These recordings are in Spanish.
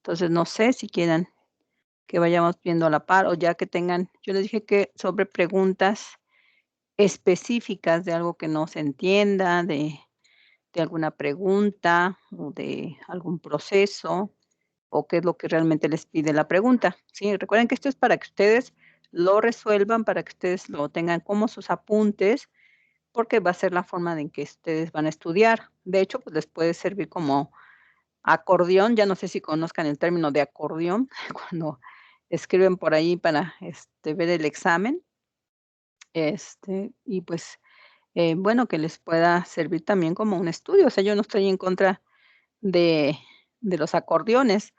Entonces, no sé si quieran que vayamos viendo a la par o ya que tengan, yo les dije que sobre preguntas específicas de algo que no se entienda, de alguna pregunta o de algún proceso o qué es lo que realmente les pide la pregunta, ¿sí? Recuerden que esto es para que ustedes lo resuelvan, para que ustedes lo tengan como sus apuntes, porque va a ser la forma en que ustedes van a estudiar. De hecho, pues les puede servir como acordeón, ya no sé si conozcan el término de acordeón, cuando escriben por ahí para, ver el examen, y pues, bueno, que les pueda servir también como un estudio. O sea, yo no estoy en contra de los acordeones.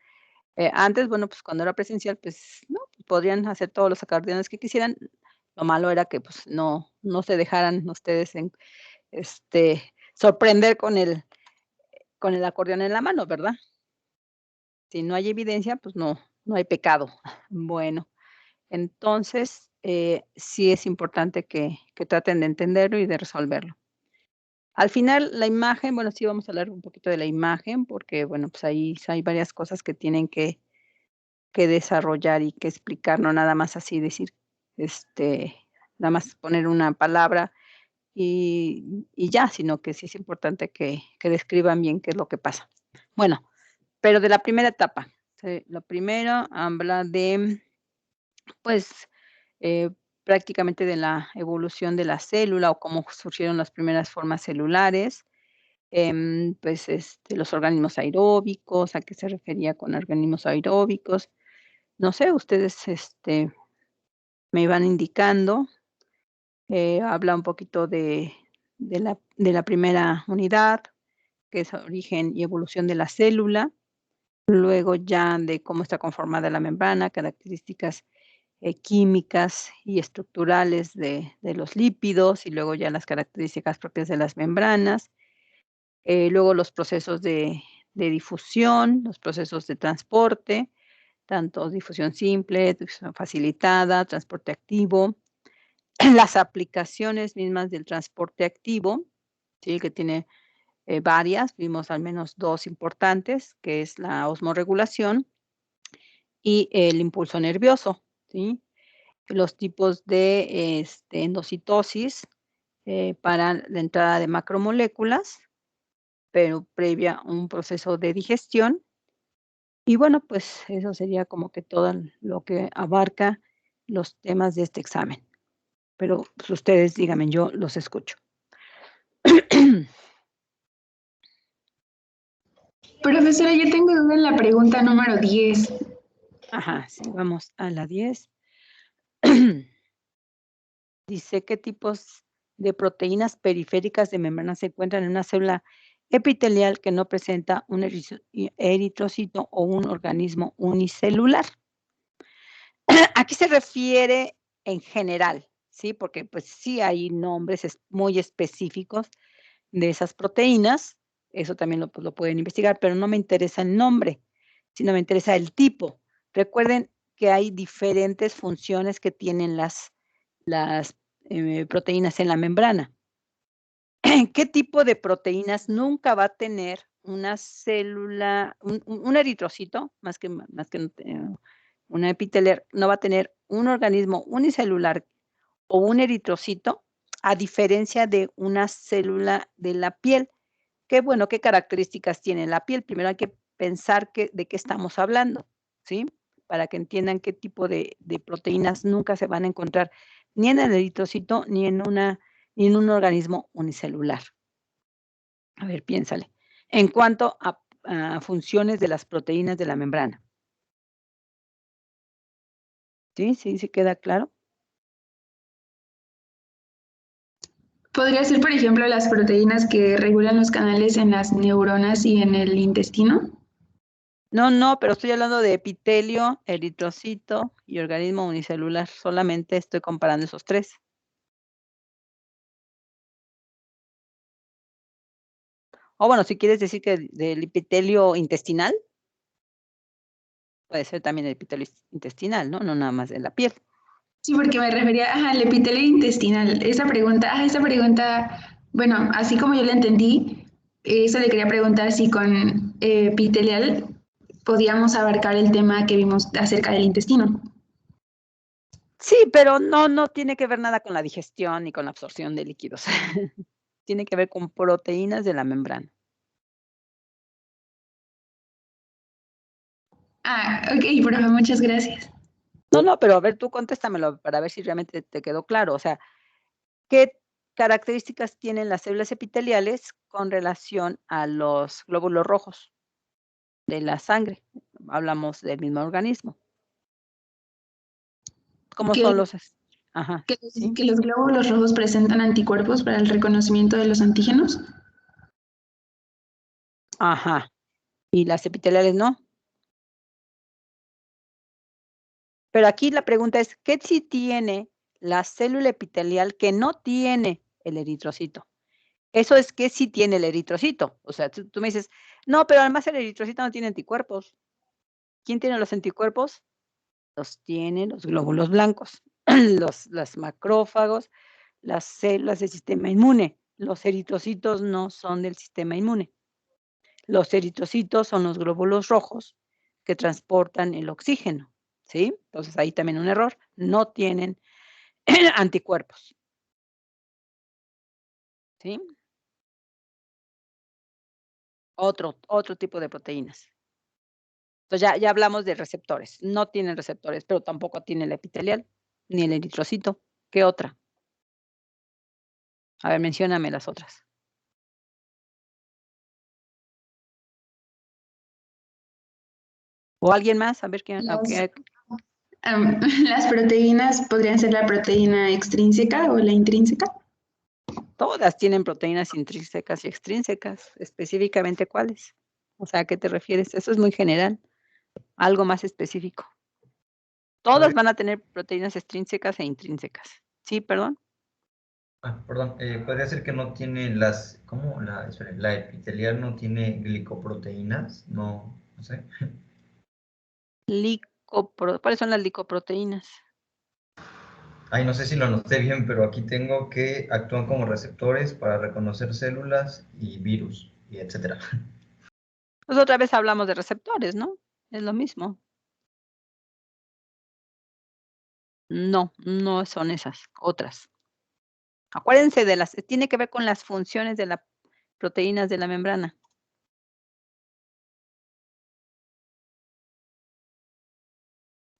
Antes, bueno, pues, cuando era presencial, pues, no, pues, podrían hacer todos los acordeones que quisieran. Lo malo era que, pues, no se dejaran ustedes sorprender con el acordeón en la mano, ¿verdad? Si no hay evidencia, pues no hay pecado. Bueno, entonces, sí es importante que traten de entenderlo y de resolverlo. Al final, la imagen, bueno, sí vamos a hablar un poquito de la imagen, porque, bueno, pues ahí hay varias cosas que tienen que desarrollar y que explicar, no nada más así decir, este, nada más poner una palabra y ya, sino que sí es importante que describan bien qué es lo que pasa. Bueno, pero de la primera etapa, lo primero habla de, pues, eh, prácticamente de la evolución de la célula o cómo surgieron las primeras formas celulares, pues, los organismos aeróbicos, a qué se refería con organismos aeróbicos. No sé, ustedes, me van indicando, habla un poquito de la primera unidad, que es origen y evolución de la célula, luego ya de cómo está conformada la membrana, características, químicas y estructurales de los lípidos, y luego ya las características propias de las membranas, luego los procesos de difusión, los procesos de transporte, tanto difusión simple, difusión facilitada, transporte activo, las aplicaciones mismas del transporte activo, ¿sí? Que tiene, varias, vimos al menos 2 importantes, que es la osmorregulación y el impulso nervioso, ¿sí? Los tipos de, endocitosis, para la entrada de macromoléculas, pero previa a un proceso de digestión. Y bueno, pues eso sería como que todo lo que abarca los temas de este examen. Pero, pues, ustedes díganme, yo los escucho. Profesora, yo tengo duda en la pregunta número 10. Ajá, sí, vamos a la 10. Dice, ¿qué tipos de proteínas periféricas de membrana se encuentran en una célula epitelial que no presenta un eritrocito o un organismo unicelular? Aquí se refiere en general, ¿sí? Porque, pues, sí hay nombres muy específicos de esas proteínas, eso también pues, lo pueden investigar, pero no me interesa el nombre, sino me interesa el tipo. Recuerden que hay diferentes funciones que tienen las proteínas en la membrana. ¿Qué tipo de proteínas nunca va a tener una célula, un eritrocito, más que una epitelial, no va a tener un organismo unicelular o un eritrocito, a diferencia de una célula de la piel? Qué bueno, ¿qué características tiene la piel? Primero hay que pensar de qué estamos hablando, ¿sí? Para que entiendan qué tipo de proteínas nunca se van a encontrar ni en el eritrocito ni en un organismo unicelular. A ver, piénsale. En cuanto a funciones de las proteínas de la membrana. ¿Sí? ¿Sí, sí queda claro? ¿Podría ser, por ejemplo, las proteínas que regulan los canales en las neuronas y en el intestino? No, pero estoy hablando de epitelio, eritrocito y organismo unicelular. Solamente estoy comparando esos 3. O bueno, si quieres decir que del epitelio intestinal, puede ser también el epitelio intestinal, ¿no? No nada más de la piel. Sí, porque me refería al epitelio intestinal. Esa pregunta, bueno, así como yo la entendí, eso le quería preguntar si con epitelial podíamos abarcar el tema que vimos acerca del intestino. Sí, pero no tiene que ver nada con la digestión ni con la absorción de líquidos. Tiene que ver con proteínas de la membrana. Ok, profe, muchas gracias. No, pero a ver, tú contéstamelo para ver si realmente te quedó claro. O sea, ¿qué características tienen las células epiteliales con relación a los glóbulos rojos de la sangre? Hablamos del mismo organismo. ¿Cómo Que, son los? Ajá, que, sí. que los glóbulos rojos presentan anticuerpos para el reconocimiento de los antígenos. Ajá. ¿Y las epiteliales no? Pero aquí la pregunta es, ¿qué sí tiene la célula epitelial que no tiene el eritrocito? Eso es que sí tiene el eritrocito. O sea, tú me dices, no, pero además el eritrocito no tiene anticuerpos. ¿Quién tiene los anticuerpos? Los tienen los glóbulos blancos, los macrófagos, las células del sistema inmune. Los eritrocitos no son del sistema inmune. Los eritrocitos son los glóbulos rojos que transportan el oxígeno, ¿sí? Entonces, ahí también un error, no tienen anticuerpos, ¿sí? Otro tipo de proteínas. Entonces, ya hablamos de receptores, no tienen receptores, pero tampoco tiene el epitelial, ni el eritrocito. ¿Qué otra? A ver, mencióname las otras. ¿O alguien más? A ver quién, Las proteínas podrían ser la proteína extrínseca o la intrínseca. todas tienen proteínas intrínsecas y extrínsecas, específicamente cuáles. O sea, ¿a qué te refieres? Eso es muy general, algo más específico. Todas van a tener proteínas extrínsecas e intrínsecas. ¿Sí, perdón? Perdón, podría ser que no tiene las, ¿cómo? La epitelial no tiene glicoproteínas, no sé. ¿Cuáles son las licoproteínas? Ay, no sé si lo anoté bien, pero aquí tengo que actúan como receptores para reconocer células y virus, y etcétera. Pues otra vez hablamos de receptores, ¿no? Es lo mismo. No son esas, otras. Acuérdense tiene que ver con las funciones de las proteínas de la membrana.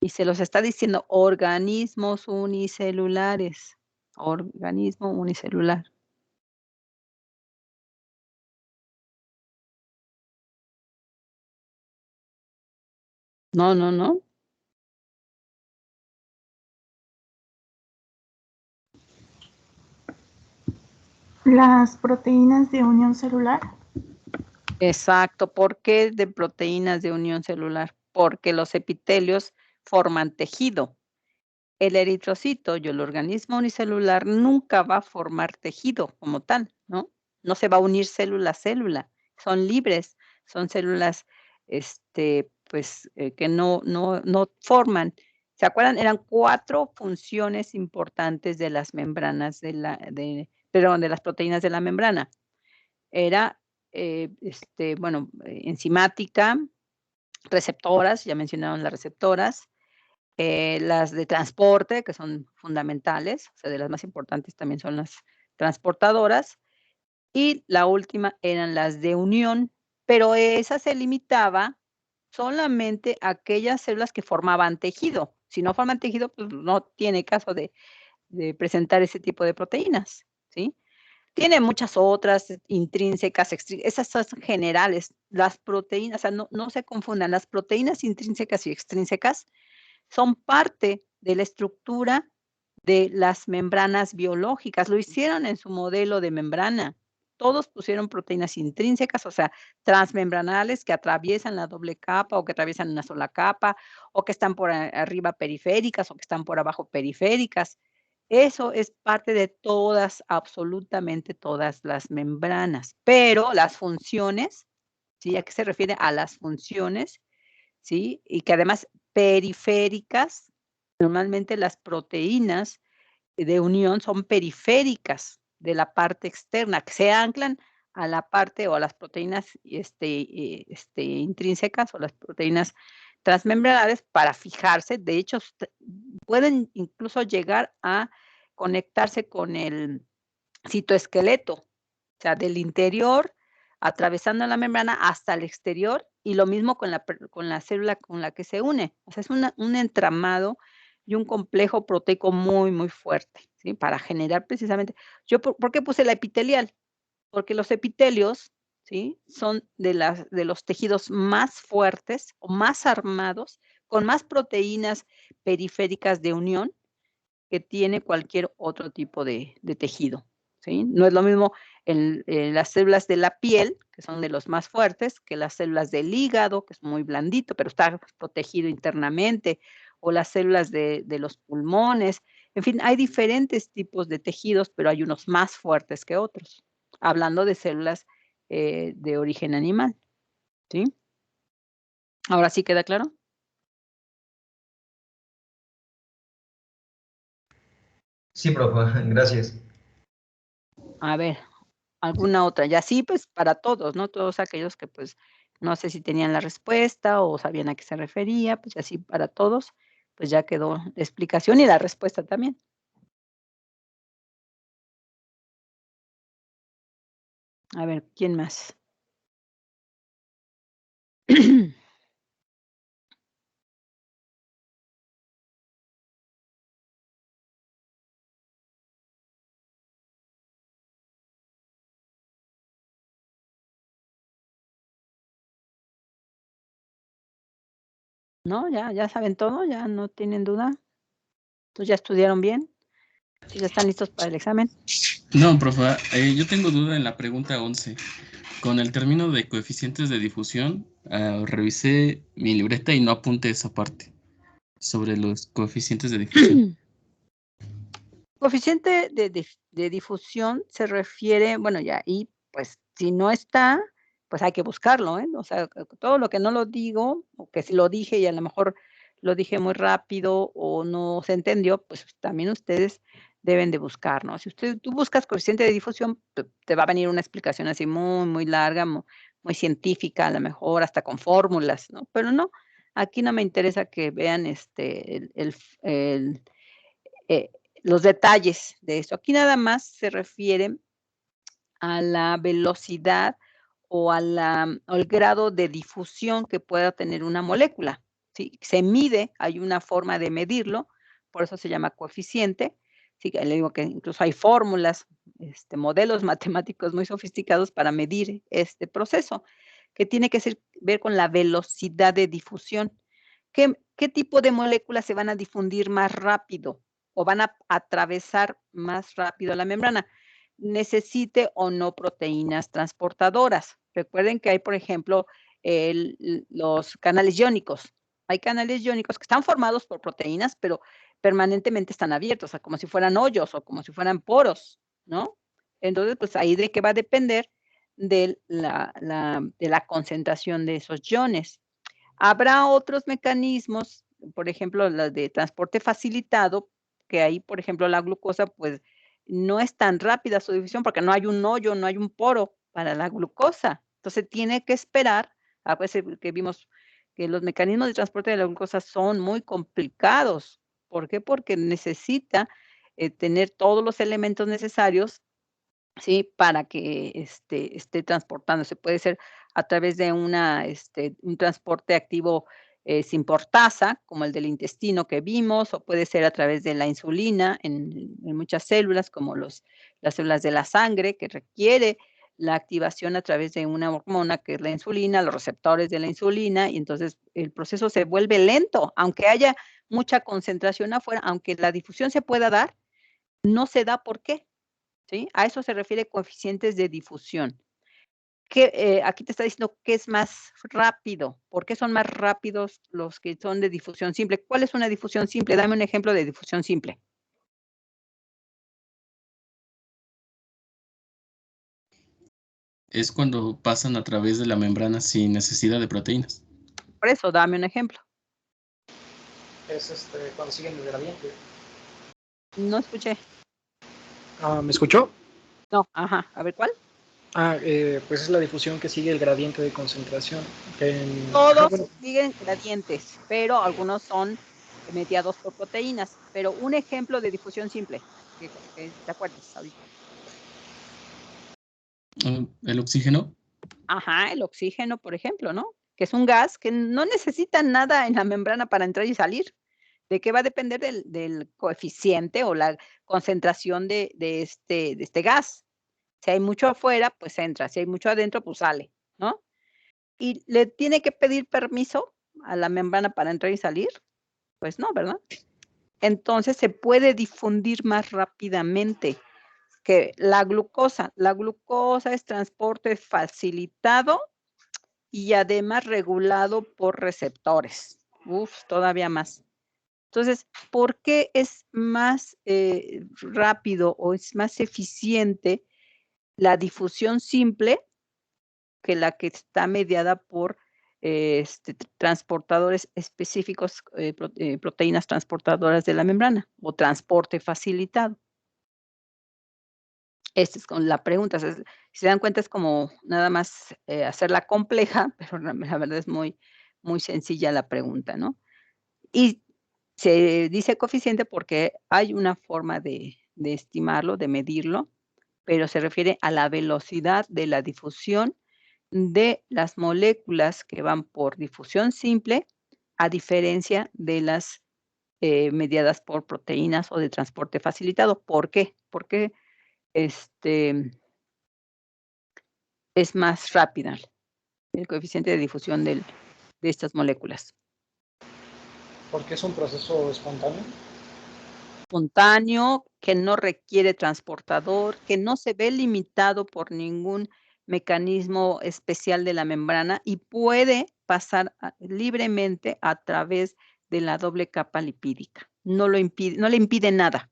Y se los está diciendo organismos unicelulares. Organismo unicelular. No. Las proteínas de unión celular. Exacto. ¿Por qué de proteínas de unión celular? Porque los epitelios forman tejido. El eritrocito y el organismo unicelular nunca va a formar tejido como tal, ¿no? No se va a unir célula a célula. Son libres, son células, pues, que no forman. ¿Se acuerdan? Eran 4 funciones importantes de las membranas de las proteínas de la membrana. Era, enzimática, receptoras, ya mencionaron las receptoras, las de transporte, que son fundamentales, o sea, de las más importantes también son las transportadoras, y la última eran las de unión, pero esa se limitaba solamente a aquellas células que formaban tejido. Si no forman tejido, pues no tiene caso de presentar ese tipo de proteínas, ¿sí? Tiene muchas otras intrínsecas, esas son generales. Las proteínas, o sea, no se confundan, las proteínas intrínsecas y extrínsecas son parte de la estructura de las membranas biológicas. Lo hicieron en su modelo de membrana. Todos pusieron proteínas intrínsecas, o sea, transmembranales que atraviesan la doble capa o que atraviesan una sola capa o que están por arriba periféricas o que están por abajo periféricas. Eso es parte de todas, absolutamente todas las membranas. Pero las funciones, ¿sí? ¿A qué se refiere? A las funciones, ¿sí? Y que además periféricas, normalmente las proteínas de unión son periféricas de la parte externa, que se anclan a la parte o a las proteínas intrínsecas o las proteínas transmembranares para fijarse. De hecho, pueden incluso llegar a conectarse con el citoesqueleto, o sea, del interior, atravesando la membrana hasta el exterior, y lo mismo con la célula con la que se une. O sea, es un entramado y un complejo proteico muy, muy fuerte, ¿sí? Para generar precisamente. ¿Por qué puse la epitelial? Porque los epitelios, ¿sí? Son de los tejidos más fuertes o más armados, con más proteínas periféricas de unión que tiene cualquier otro tipo de tejido, ¿sí? No es lo mismo las células de la piel, que son de los más fuertes, que las células del hígado, que es muy blandito, pero está protegido internamente, o las células de los pulmones. En fin, hay diferentes tipos de tejidos, pero hay unos más fuertes que otros, hablando de células de origen animal, ¿sí? ¿Ahora sí queda claro? Sí, profe, gracias. A ver, alguna otra. Y así, pues, para todos, ¿no? Todos aquellos que, pues, no sé si tenían la respuesta o sabían a qué se refería, pues, y así para todos, pues, ya quedó la explicación y la respuesta también. A ver, ¿quién más? ¿No? ¿Ya saben todo? ¿Ya no tienen duda? ¿Entonces ya estudiaron bien? ¿Sí ya están listos para el examen? No, profe, yo tengo duda en la pregunta 11. Con el término de coeficientes de difusión, revisé mi libreta y no apunté esa parte sobre los coeficientes de difusión. Coeficiente de difusión se refiere, bueno, ya, y pues si no está, pues hay que buscarlo, ¿eh? O sea, todo lo que no lo digo, o que si lo dije y a lo mejor lo dije muy rápido o no se entendió, pues también ustedes deben de buscar, ¿no? Si tú buscas coeficiente de difusión, te va a venir una explicación así muy, muy larga, muy científica, a lo mejor hasta con fórmulas, ¿no? Pero no, aquí no me interesa que vean eh, los detalles de esto. Aquí nada más se refiere a la velocidad o al grado de difusión que pueda tener una molécula, ¿sí? Se mide, hay una forma de medirlo, por eso se llama coeficiente. Sí, le digo que incluso hay fórmulas, modelos matemáticos muy sofisticados para medir este proceso, que tiene que ver con la velocidad de difusión. ¿Qué tipo de moléculas se van a difundir más rápido o van a atravesar más rápido la membrana? Necesite o no proteínas transportadoras. Recuerden que hay, por ejemplo, los canales iónicos. Hay canales iónicos que están formados por proteínas, pero permanentemente están abiertos, o sea, como si fueran hoyos o como si fueran poros, ¿no? Entonces, pues ahí de qué va a depender de la concentración de esos iones. Habrá otros mecanismos, por ejemplo, las de transporte facilitado, que ahí, por ejemplo, la glucosa, pues, no es tan rápida su difusión porque no hay un hoyo, no hay un poro para la glucosa. Entonces, tiene que esperar, a veces que vimos que los mecanismos de transporte de la glucosa son muy complicados. ¿Por qué? Porque necesita tener todos los elementos necesarios, ¿sí? Para que esté transportándose. Puede ser a través de un transporte activo sin portasa, como el del intestino que vimos, o puede ser a través de la insulina en muchas células, como las células de la sangre, que requiere la activación a través de una hormona que es la insulina, los receptores de la insulina, y entonces el proceso se vuelve lento, aunque haya mucha concentración afuera, aunque la difusión se pueda dar, no se da. ¿Por qué? ¿Sí? A eso se refiere coeficientes de difusión. Aquí te está diciendo que es más rápido. ¿Por qué son más rápidos los que son de difusión simple? ¿Cuál es una difusión simple? Dame un ejemplo de difusión simple. Es cuando pasan a través de la membrana sin necesidad de proteínas. Por eso, dame un ejemplo. Es cuando siguen el gradiente. No escuché. ¿Me escuchó? No, ajá. A ver, ¿cuál? Pues es la difusión que sigue el gradiente de concentración. Todos Bueno, siguen gradientes, pero algunos son mediados por proteínas. Pero un ejemplo de difusión simple, que te acuerdes ahorita. ¿El oxígeno? Ajá, el oxígeno, por ejemplo, ¿no? Que es un gas que no necesita nada en la membrana para entrar y salir. ¿De qué va a depender del coeficiente o la concentración de este gas? Si hay mucho afuera, pues entra, si hay mucho adentro, pues sale, ¿no? ¿Y le tiene que pedir permiso a la membrana para entrar y salir? Pues no, ¿verdad? Entonces se puede difundir más rápidamente que la glucosa. La glucosa es transporte facilitado y además regulado por receptores. Uf, todavía más. Entonces, ¿por qué es más rápido o es más eficiente la difusión simple que la que está mediada por transportadores específicos, proteínas transportadoras de la membrana o transporte facilitado? Esta es con la pregunta. Si se dan cuenta, es como nada más hacerla compleja, pero la verdad es muy, muy sencilla la pregunta, ¿no? Y se dice coeficiente porque hay una forma de estimarlo, de medirlo, pero se refiere a la velocidad de la difusión de las moléculas que van por difusión simple, a diferencia de las mediadas por proteínas o de transporte facilitado. ¿Por qué? Porque es más rápida el coeficiente de difusión de estas moléculas. porque es un proceso espontáneo. Espontáneo, que no requiere transportador, que no se ve limitado por ningún mecanismo especial de la membrana y puede pasar libremente a través de la doble capa lipídica. No le impide nada.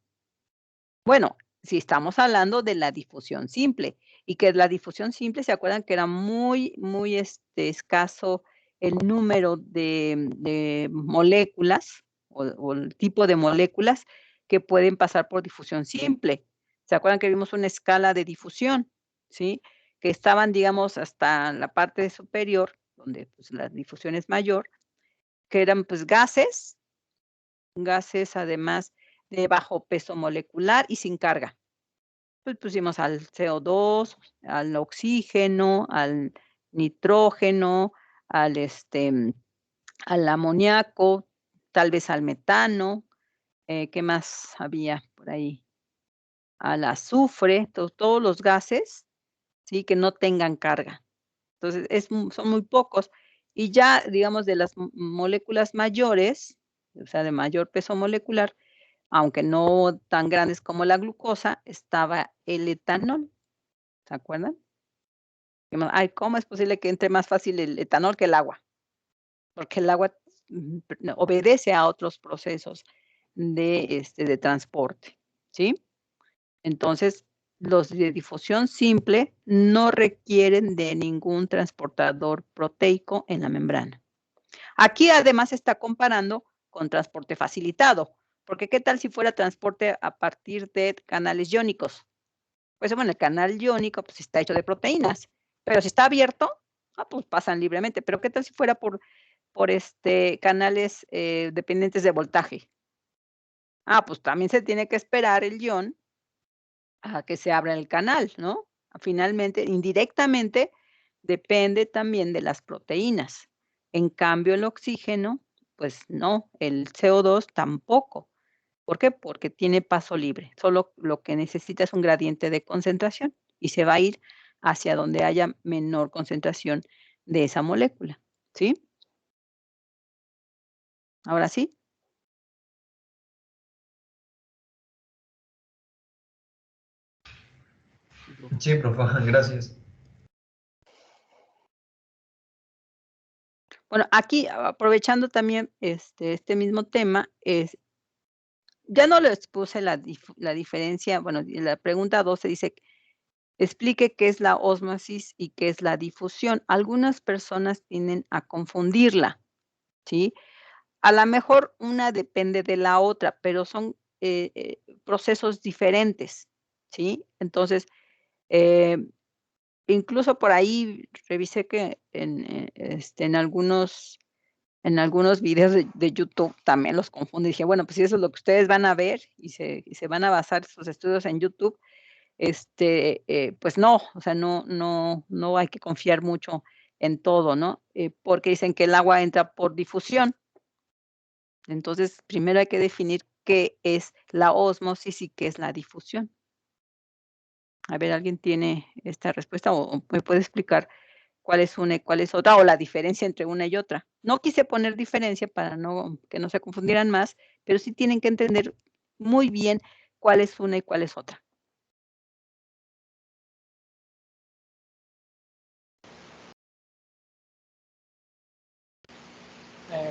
Bueno, si estamos hablando de la difusión simple, y que la difusión simple, ¿se acuerdan que era muy, muy escaso el número de moléculas o el tipo de moléculas que pueden pasar por difusión simple? ¿Se acuerdan que vimos una escala de difusión? ¿Sí? Que estaban, digamos, hasta la parte superior, donde pues, la difusión es mayor, que eran pues gases además de bajo peso molecular y sin carga. Pues pusimos al CO2, al oxígeno, al nitrógeno, al amoníaco, tal vez al metano, ¿qué más había por ahí? Al azufre, todos los gases, ¿sí? Que no tengan carga. Entonces, son muy pocos. Y ya, digamos, de las moléculas mayores, o sea, de mayor peso molecular, aunque no tan grandes como la glucosa, estaba el etanol. ¿Se acuerdan? Ay, ¿cómo es posible que entre más fácil el etanol que el agua? Porque el agua obedece a otros procesos de transporte, ¿sí? Entonces, los de difusión simple no requieren de ningún transportador proteico en la membrana. Aquí además está comparando con transporte facilitado, porque ¿qué tal si fuera transporte a partir de canales iónicos? Pues bueno, el canal iónico pues, está hecho de proteínas, pero si está abierto, pues pasan libremente. Pero ¿qué tal si fuera por canales dependientes de voltaje? Pues también se tiene que esperar el ion a que se abra el canal, ¿no? Finalmente, indirectamente, depende también de las proteínas. En cambio, el oxígeno, pues no, el CO2 tampoco. ¿Por qué? Porque tiene paso libre. Solo lo que necesita es un gradiente de concentración y se va a ir hacia donde haya menor concentración de esa molécula, ¿sí? Ahora sí. Sí, profe, gracias. Bueno, aquí aprovechando también este mismo tema, ya no les puse la diferencia, bueno, la pregunta 12 dice, explique qué es la ósmosis y qué es la difusión. Algunas personas tienden a confundirla, ¿sí? A lo mejor una depende de la otra, pero son procesos diferentes, ¿sí? Entonces, incluso por ahí revisé que en algunos videos de YouTube también los confundo. Dije, bueno, pues si eso es lo que ustedes van a ver y se van a basar sus estudios en YouTube, pues no, o sea, no hay que confiar mucho en todo, ¿no? Porque dicen que el agua entra por difusión. Entonces, primero hay que definir qué es la ósmosis y qué es la difusión. A ver, ¿alguien tiene esta respuesta o me puede explicar cuál es una y cuál es otra, o la diferencia entre una y otra? No quise poner diferencia para que no se confundieran más, pero sí tienen que entender muy bien cuál es una y cuál es otra.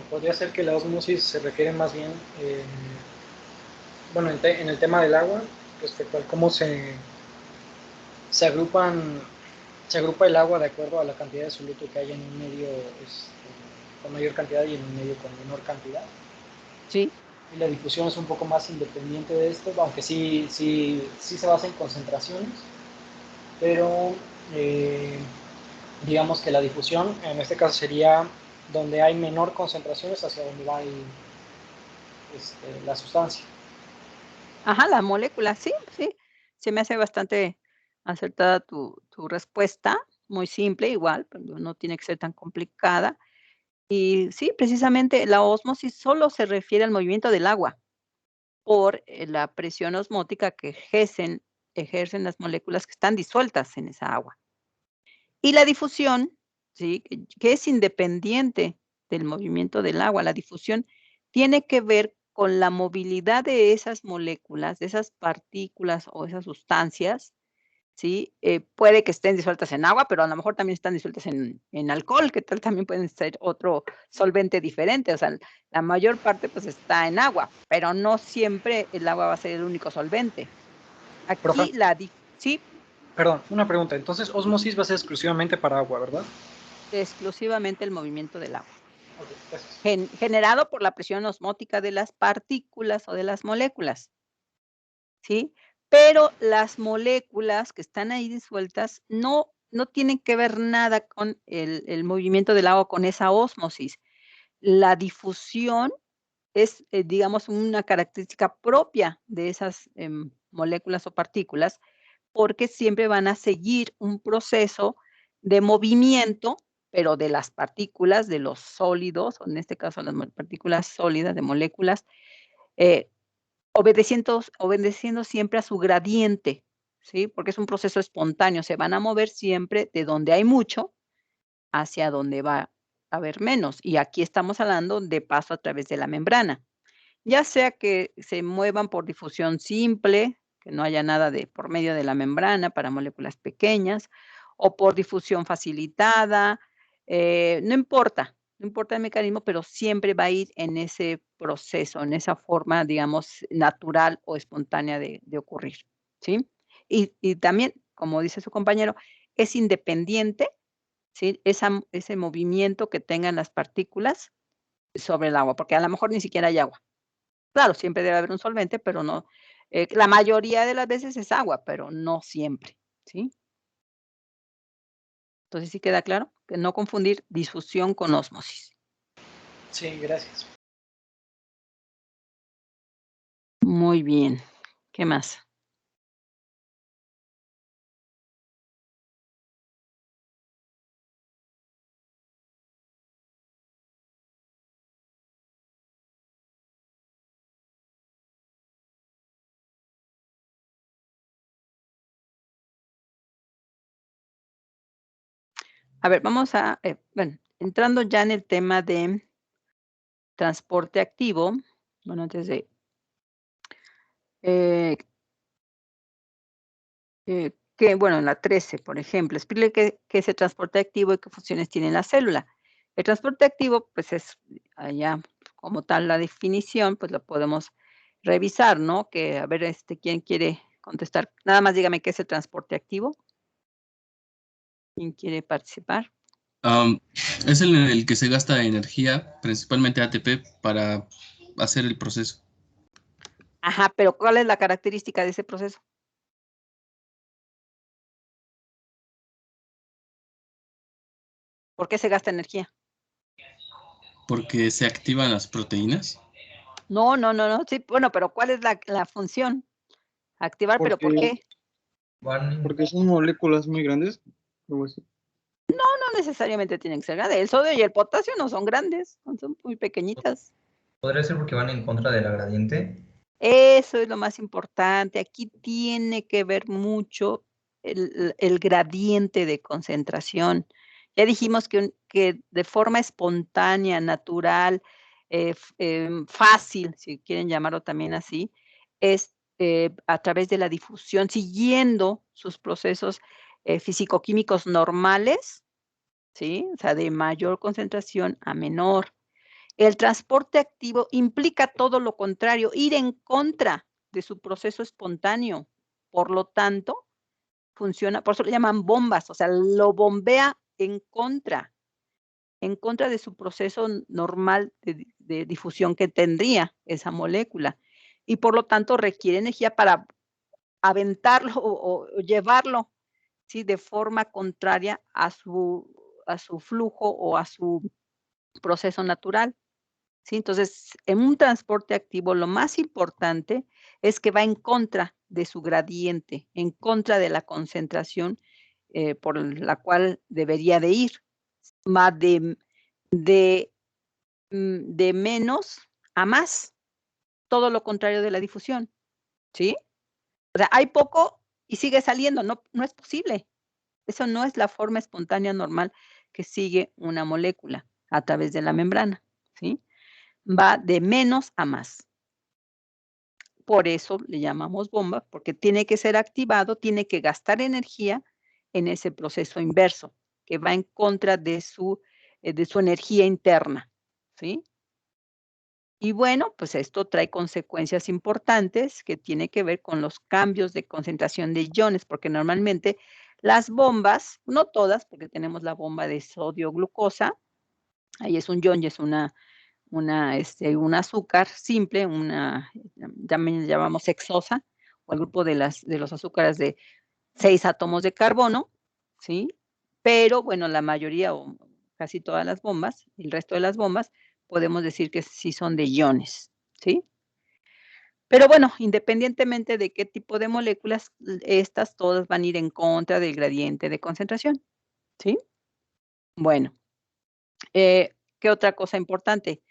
Podría ser que la ósmosis se refiere más bien, bueno, en el tema del agua, respecto a cómo se agrupa el agua de acuerdo a la cantidad de soluto que hay en un medio con mayor cantidad y en un medio con menor cantidad. Sí. Y la difusión es un poco más independiente de esto, aunque sí se basa en concentraciones, pero digamos que la difusión en este caso sería donde hay menor concentraciones hacia donde va la sustancia. Ajá, la molécula, sí, sí. Se me hace bastante acertada tu respuesta, muy simple igual, pero no tiene que ser tan complicada. Y sí, precisamente la ósmosis solo se refiere al movimiento del agua por la presión osmótica que ejercen las moléculas que están disueltas en esa agua. Y la difusión, ¿sí? Que es independiente del movimiento del agua. La difusión tiene que ver con la movilidad de esas moléculas, de esas partículas o esas sustancias, ¿sí? Puede que estén disueltas en agua, pero a lo mejor también están disueltas en alcohol, que tal también pueden ser otro solvente diferente. O sea, la mayor parte pues está en agua, pero no siempre el agua va a ser el único solvente. Aquí Profe. sí, Perdón, una pregunta. Entonces, ósmosis va a ser exclusivamente para agua, ¿verdad? exclusivamente el movimiento del agua, Ok, gracias. generado por la presión osmótica de las partículas o de las moléculas, ¿sí? Pero las moléculas que están ahí disueltas no tienen que ver nada con el movimiento del agua, con esa ósmosis. La difusión es, digamos, una característica propia de esas moléculas o partículas, porque siempre van a seguir un proceso de movimiento, pero de las partículas, de los sólidos, o en este caso las partículas sólidas de moléculas, eh, obedeciendo siempre a su gradiente, ¿sí? Porque es un proceso espontáneo, se van a mover siempre de donde hay mucho hacia donde va a haber menos. Y aquí estamos hablando de paso a través de la membrana. Ya sea que se muevan por difusión simple, que no haya nada de por medio de la membrana para moléculas pequeñas, o por difusión facilitada, no importa el mecanismo, pero siempre va a ir en ese proceso, en esa forma, digamos, natural o espontánea de ocurrir, ¿sí? Y también, como dice su compañero, es independiente, ¿sí? Ese movimiento que tengan las partículas sobre el agua, porque a lo mejor ni siquiera hay agua. Claro, siempre debe haber un solvente, pero no, la mayoría de las veces es agua, pero no siempre, ¿sí? Entonces, ¿sí queda claro? Que no confundir difusión con ósmosis. Sí, gracias. Muy bien. ¿Qué más? A ver, vamos a, bueno, entrando ya en el tema de transporte activo, bueno, antes de, eh, bueno, en la 13, por ejemplo, explique qué es el transporte activo y qué funciones tiene la célula. El transporte activo, pues es allá como tal la definición, pues lo podemos revisar, ¿no? Que a ver, ¿quién quiere contestar? Nada más dígame qué es el transporte activo. ¿Quién quiere participar? Es el que se gasta energía, principalmente ATP, para hacer el proceso. Ajá, pero ¿cuál es la característica de ese proceso? ¿Por qué se gasta energía? Porque se activan las proteínas. No. Sí, bueno, pero ¿cuál es la función? Activar, ¿pero por qué? Porque son moléculas muy grandes. Algo así. No necesariamente tienen que ser grandes. El sodio y el potasio no son grandes, son muy pequeñitas. ¿Podría ser porque van en contra de la gradiente? Eso es lo más importante. Aquí tiene que ver mucho el gradiente de concentración. Ya dijimos que de forma espontánea, natural, fácil, si quieren llamarlo también así, es a través de la difusión, siguiendo sus procesos fisicoquímicos normales, ¿sí? O sea, de mayor concentración a menor. El transporte activo implica todo lo contrario, ir en contra de su proceso espontáneo. Por lo tanto, funciona, por eso le llaman bombas, o sea, lo bombea en contra de su proceso normal de difusión que tendría esa molécula. Y por lo tanto requiere energía para aventarlo o llevarlo, ¿sí? De forma contraria a su flujo o a su proceso natural. ¿Sí? Entonces, en un transporte activo, lo más importante es que va en contra de su gradiente, en contra de la concentración por la cual debería de ir, va de, de menos a más, todo lo contrario de la difusión, ¿sí? O sea, hay poco y sigue saliendo, no es posible. Eso no es la forma espontánea normal que sigue una molécula a través de la membrana, ¿sí? Va de menos a más. Por eso le llamamos bomba, porque tiene que ser activado, tiene que gastar energía en ese proceso inverso, que va en contra de su energía interna, ¿sí? Y bueno, pues esto trae consecuencias importantes que tiene que ver con los cambios de concentración de iones, porque normalmente las bombas, no todas, porque tenemos la bomba de sodio-glucosa, ahí es un ion y es un azúcar simple, también le llamamos hexosa, o el grupo de los azúcares de 6 átomos de carbono, ¿sí? Pero bueno, la mayoría o casi todas las bombas, el resto de las bombas, podemos decir que sí son de iones, ¿sí? Pero bueno, independientemente de qué tipo de moléculas, estas todas van a ir en contra del gradiente de concentración, ¿sí? Bueno, ¿qué otra cosa importante?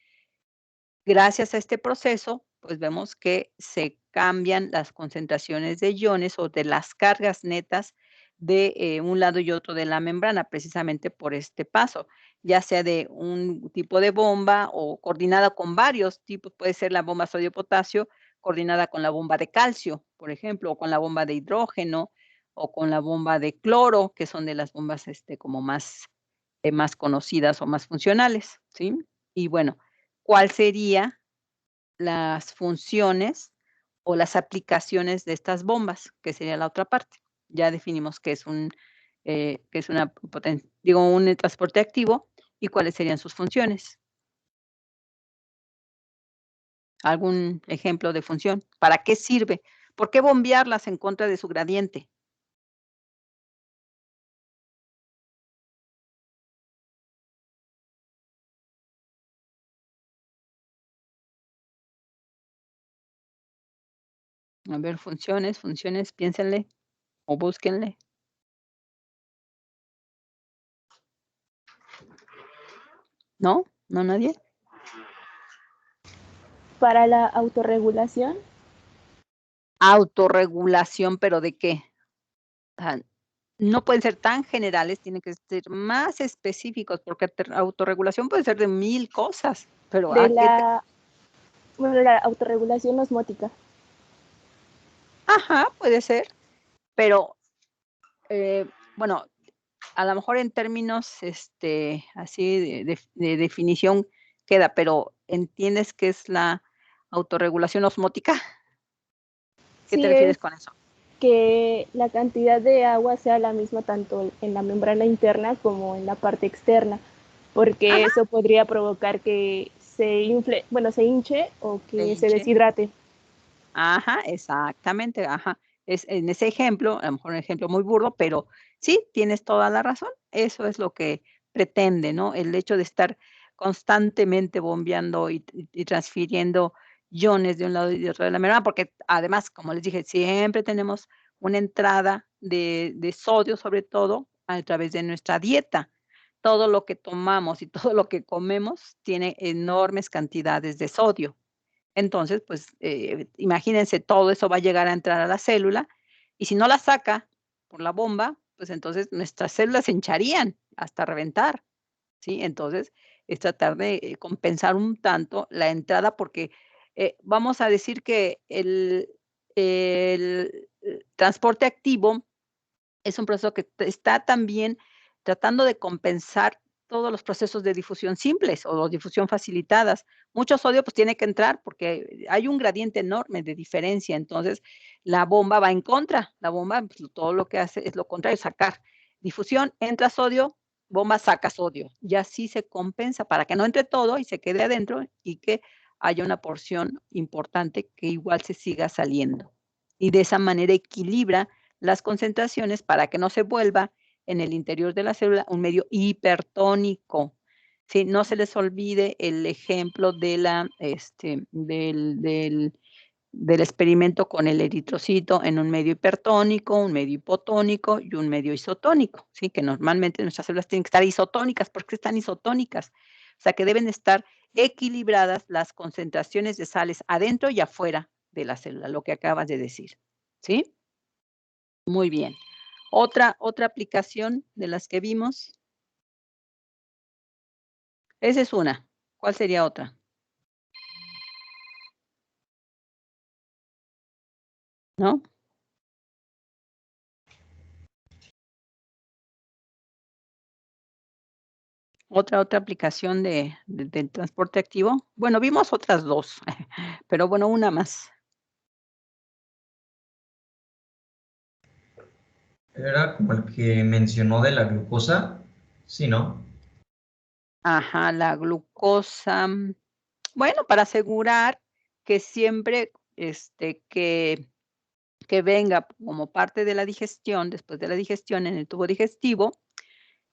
Gracias a este proceso, pues vemos que se cambian las concentraciones de iones o de las cargas netas de un lado y otro de la membrana, precisamente por este paso, ya sea de un tipo de bomba o coordinada con varios tipos, puede ser la bomba sodio-potasio coordinada con la bomba de calcio, por ejemplo, o con la bomba de hidrógeno o con la bomba de cloro, que son de las bombas como más conocidas o más funcionales, ¿sí? Y bueno, ¿cuál sería las funciones o las aplicaciones de estas bombas? Que sería la otra parte. Ya definimos qué es un transporte activo y cuáles serían sus funciones. ¿Algún ejemplo de función? ¿Para qué sirve? ¿Por qué bombearlas en contra de su gradiente? A ver, funciones, piénsenle o búsquenle. ¿No? ¿No nadie? Para la autorregulación. Autorregulación, ¿pero de qué? No pueden ser tan generales, tienen que ser más específicos, porque autorregulación puede ser de 1000 cosas, pero La autorregulación osmótica. Ajá, puede ser, pero bueno, a lo mejor en términos así de definición queda, pero ¿entiendes qué es la autorregulación osmótica? ¿Qué Sí, te refieres con eso? Que la cantidad de agua sea la misma tanto en la membrana interna como en la parte externa, porque eso podría provocar que se hinche o que se deshidrate. Ajá, exactamente, ajá. Es en ese ejemplo, a lo mejor un ejemplo muy burdo, pero sí, tienes toda la razón. Eso es lo que pretende, ¿no? El hecho de estar constantemente bombeando y transfiriendo iones de un lado y de otro de la membrana, porque además, como les dije, siempre tenemos una entrada de sodio, sobre todo, a través de nuestra dieta. Todo lo que tomamos y todo lo que comemos tiene enormes cantidades de sodio. Entonces, pues, imagínense, todo eso va a llegar a entrar a la célula, y si no la saca por la bomba, pues entonces nuestras células se hincharían hasta reventar, ¿sí? Entonces, es tratar de compensar un tanto la entrada, porque vamos a decir que el transporte activo es un proceso que está también tratando de compensar todos los procesos de difusión simples o difusión facilitadas. Mucho sodio pues tiene que entrar porque hay un gradiente enorme de diferencia, entonces la bomba va en contra, la bomba pues, todo lo que hace es lo contrario, sacar. Difusión, entra sodio, bomba saca sodio, y así se compensa para que no entre todo y se quede adentro y que haya una porción importante que igual se siga saliendo. Y de esa manera equilibra las concentraciones para que no se vuelva en el interior de la célula un medio hipertónico. ¿Sí? No se les olvide el ejemplo de del experimento con el eritrocito en un medio hipertónico, un medio hipotónico y un medio isotónico, ¿sí? Que normalmente nuestras células tienen que estar isotónicas. ¿Por qué están isotónicas? O sea, que deben estar equilibradas las concentraciones de sales adentro y afuera de la célula, lo que acabas de decir, ¿sí? Muy bien. Otra aplicación de las que vimos. Esa es una. ¿Cuál sería otra? ¿No? Otra aplicación del transporte activo. Bueno, vimos otras dos, pero bueno, una más. Era como el que mencionó de la glucosa, ¿sí, no? Ajá, la glucosa. Bueno, para asegurar que siempre que venga como parte de la digestión, después de la digestión en el tubo digestivo,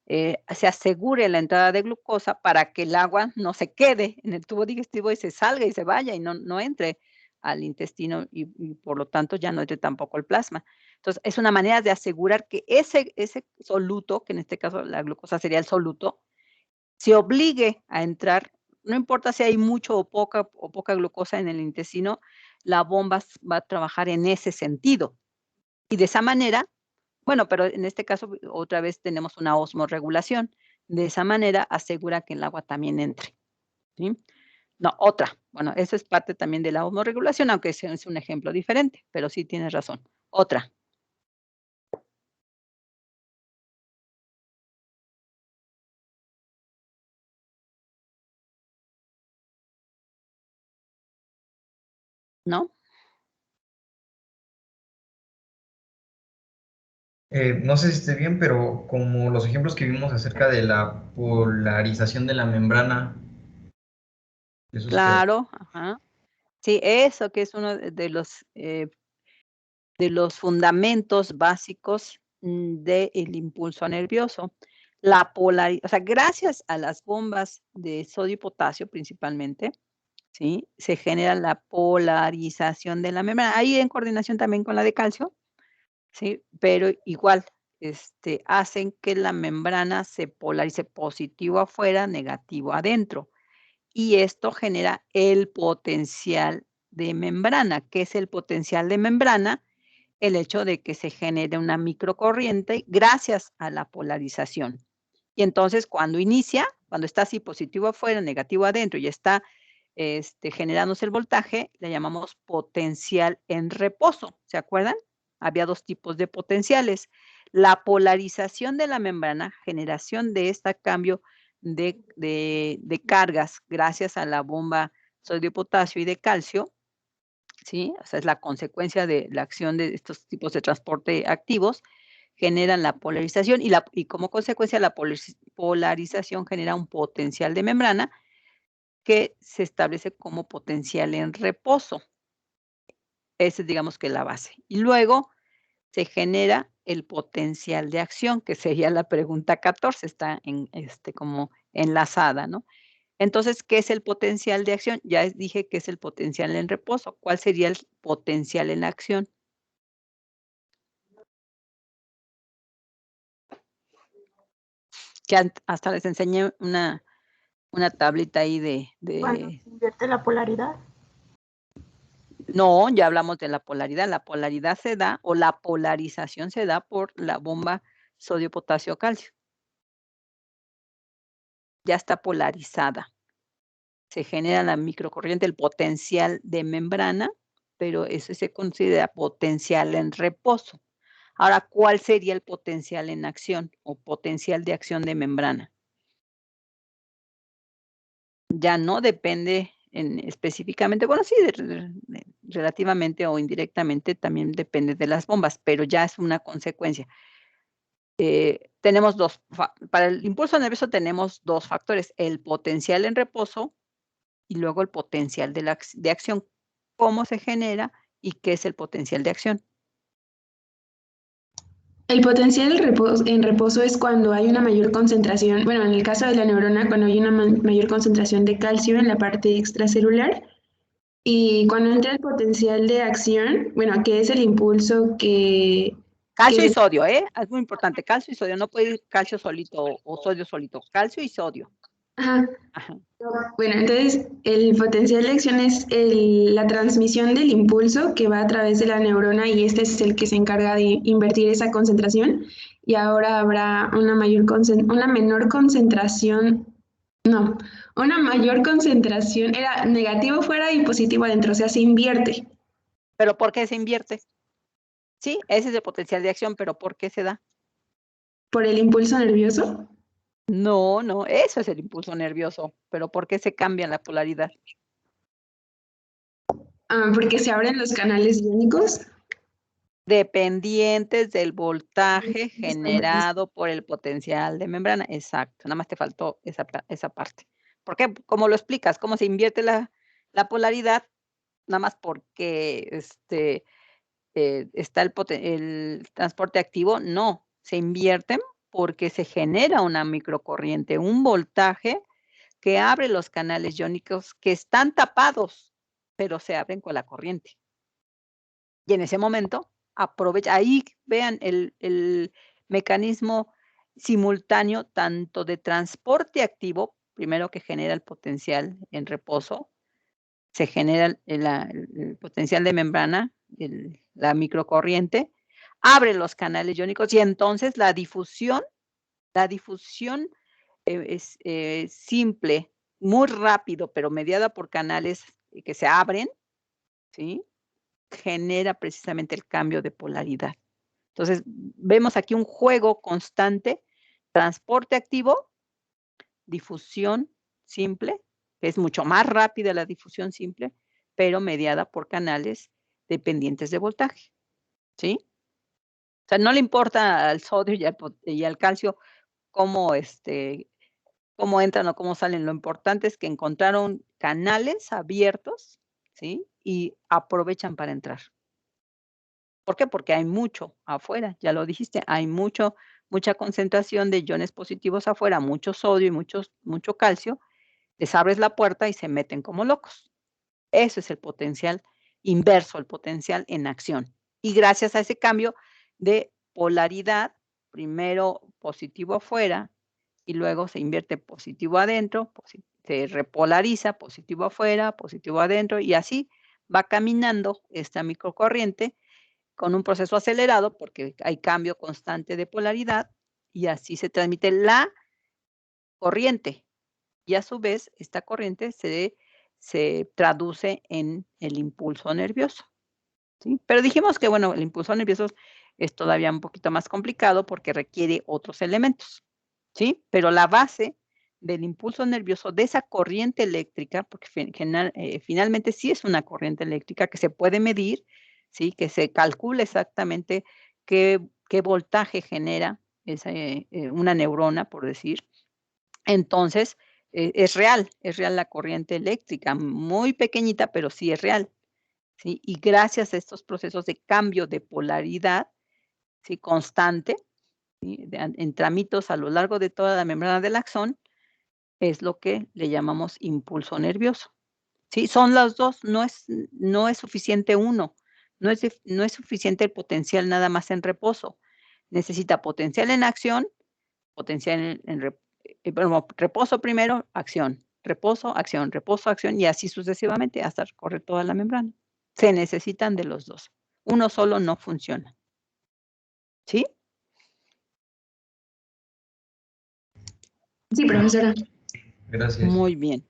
se asegure la entrada de glucosa para que el agua no se quede en el tubo digestivo y se salga y se vaya y no entre al intestino y por lo tanto ya no entre tampoco el plasma. Entonces, es una manera de asegurar que ese soluto, que en este caso la glucosa sería el soluto, se obligue a entrar, no importa si hay mucho o poca glucosa en el intestino, la bomba va a trabajar en ese sentido. Y de esa manera, bueno, pero en este caso otra vez tenemos una osmorregulación. De esa manera asegura que el agua también entre, ¿sí? No, otra. Bueno, eso es parte también de la osmorregulación, aunque es un ejemplo diferente, pero sí tienes razón. Otra. ¿No? No sé si esté bien, pero como los ejemplos que vimos acerca de la polarización de la membrana. Eso es Claro, ajá. Sí, eso que es uno de los fundamentos básicos del impulso nervioso. O sea, gracias a las bombas de sodio y potasio principalmente, ¿sí? Se genera la polarización de la membrana. Ahí en coordinación también con la de calcio, ¿sí? Pero igual, hacen que la membrana se polarice positivo afuera, negativo adentro. Y esto genera el potencial de membrana. ¿Qué es el potencial de membrana? El hecho de que se genere una microcorriente gracias a la polarización. Y entonces cuando está así positivo afuera, negativo adentro y está generándose el voltaje, le llamamos potencial en reposo. ¿Se acuerdan? Había dos tipos de potenciales. La polarización de la membrana, generación de este cambio de cargas gracias a la bomba sodio-potasio y de calcio, ¿sí? O sea, es la consecuencia de la acción de estos tipos de transporte activos, generan la polarización y como consecuencia la polarización genera un potencial de membrana que se establece como potencial en reposo. Esa es, digamos que la base. Y luego se genera el potencial de acción, que sería la pregunta 14, está como enlazada, ¿no? Entonces, ¿qué es el potencial de acción? Ya dije que es el potencial en reposo. ¿Cuál sería el potencial en acción? Que hasta les enseñé una tablita ahí Cuando se invierte la polaridad. No, ya hablamos de la polaridad. La polaridad se da, o la polarización se da por la bomba sodio, potasio, calcio. Ya está polarizada. Se genera la microcorriente, el potencial de membrana, pero eso se considera potencial en reposo. Ahora, ¿cuál sería el potencial en acción o potencial de acción de membrana? Ya no depende específicamente, bueno, sí, relativamente o indirectamente también depende de las bombas, pero ya es una consecuencia. Tenemos para el impulso nervioso tenemos dos factores, el potencial en reposo y luego el potencial de acción. ¿Cómo se genera y qué es el potencial de acción? El potencial en reposo es cuando hay una mayor concentración, bueno, en el caso de la neurona, cuando hay una mayor concentración de calcio en la parte extracelular. Y cuando entra el potencial de acción, bueno, que es el impulso que... Calcio y sodio, ¿eh? Es muy importante, calcio y sodio. No puede ir calcio solito o sodio solito, calcio y sodio. Ajá. Bueno, entonces el potencial de acción es la transmisión del impulso que va a través de la neurona y este es el que se encarga de invertir esa concentración y ahora habrá una mayor concentración, era negativo fuera y positivo adentro, o sea, se invierte. ¿Pero por qué se invierte? Sí, ese es el potencial de acción, pero ¿por qué se da? ¿Por el impulso nervioso? No, eso es el impulso nervioso, pero ¿por qué se cambia la polaridad? Porque se abren los canales iónicos. Dependientes del voltaje generado por el potencial de membrana. Exacto, nada más te faltó esa parte. ¿Por qué? ¿Cómo lo explicas? ¿Cómo se invierte la polaridad? Nada más porque está el transporte activo. No, se invierten porque se genera una microcorriente, un voltaje que abre los canales iónicos que están tapados, pero se abren con la corriente. Y en ese momento, ahí vean el mecanismo simultáneo tanto de transporte activo, primero que genera el potencial en reposo, se genera el potencial de membrana, la microcorriente, abre los canales iónicos y entonces la difusión es simple, muy rápido, pero mediada por canales que se abren, ¿sí? Genera precisamente el cambio de polaridad. Entonces, vemos aquí un juego constante, transporte activo, difusión simple, que es mucho más rápida la difusión simple, pero mediada por canales dependientes de voltaje, ¿sí? O sea, no le importa al sodio y al calcio cómo entran o cómo salen. Lo importante es que encontraron canales abiertos, ¿sí? Y aprovechan para entrar. ¿Por qué? Porque hay mucho afuera, ya lo dijiste, hay mucha concentración de iones positivos afuera, mucho sodio y mucho calcio, les abres la puerta y se meten como locos. Eso es el potencial inverso, el potencial en acción. Y gracias a ese cambio de polaridad, primero positivo afuera y luego se invierte positivo adentro, se repolariza positivo afuera, positivo adentro y así va caminando esta microcorriente con un proceso acelerado porque hay cambio constante de polaridad y así se transmite la corriente. Y a su vez, esta corriente se traduce en el impulso nervioso, ¿sí? Pero dijimos que, bueno, el impulso nervioso es todavía un poquito más complicado porque requiere otros elementos, ¿sí? Pero la base del impulso nervioso, de esa corriente eléctrica, porque finalmente sí es una corriente eléctrica que se puede medir, ¿sí? Que se calcula exactamente qué voltaje genera una neurona, por decir. Entonces, es real la corriente eléctrica, muy pequeñita, pero sí es real, ¿sí? Y gracias a estos procesos de cambio de polaridad, ¿sí? Constante, ¿sí? En tramitos a lo largo de toda la membrana del axón, es lo que le llamamos impulso nervioso. ¿Sí? Son los dos, no es suficiente uno, no es suficiente el potencial nada más en reposo. Necesita potencial en acción, potencial reposo primero, acción, reposo, acción, y así sucesivamente hasta recorrer toda la membrana. Se necesitan de los dos. Uno solo no funciona. ¿Sí? Sí, profesora. Gracias. Muy bien.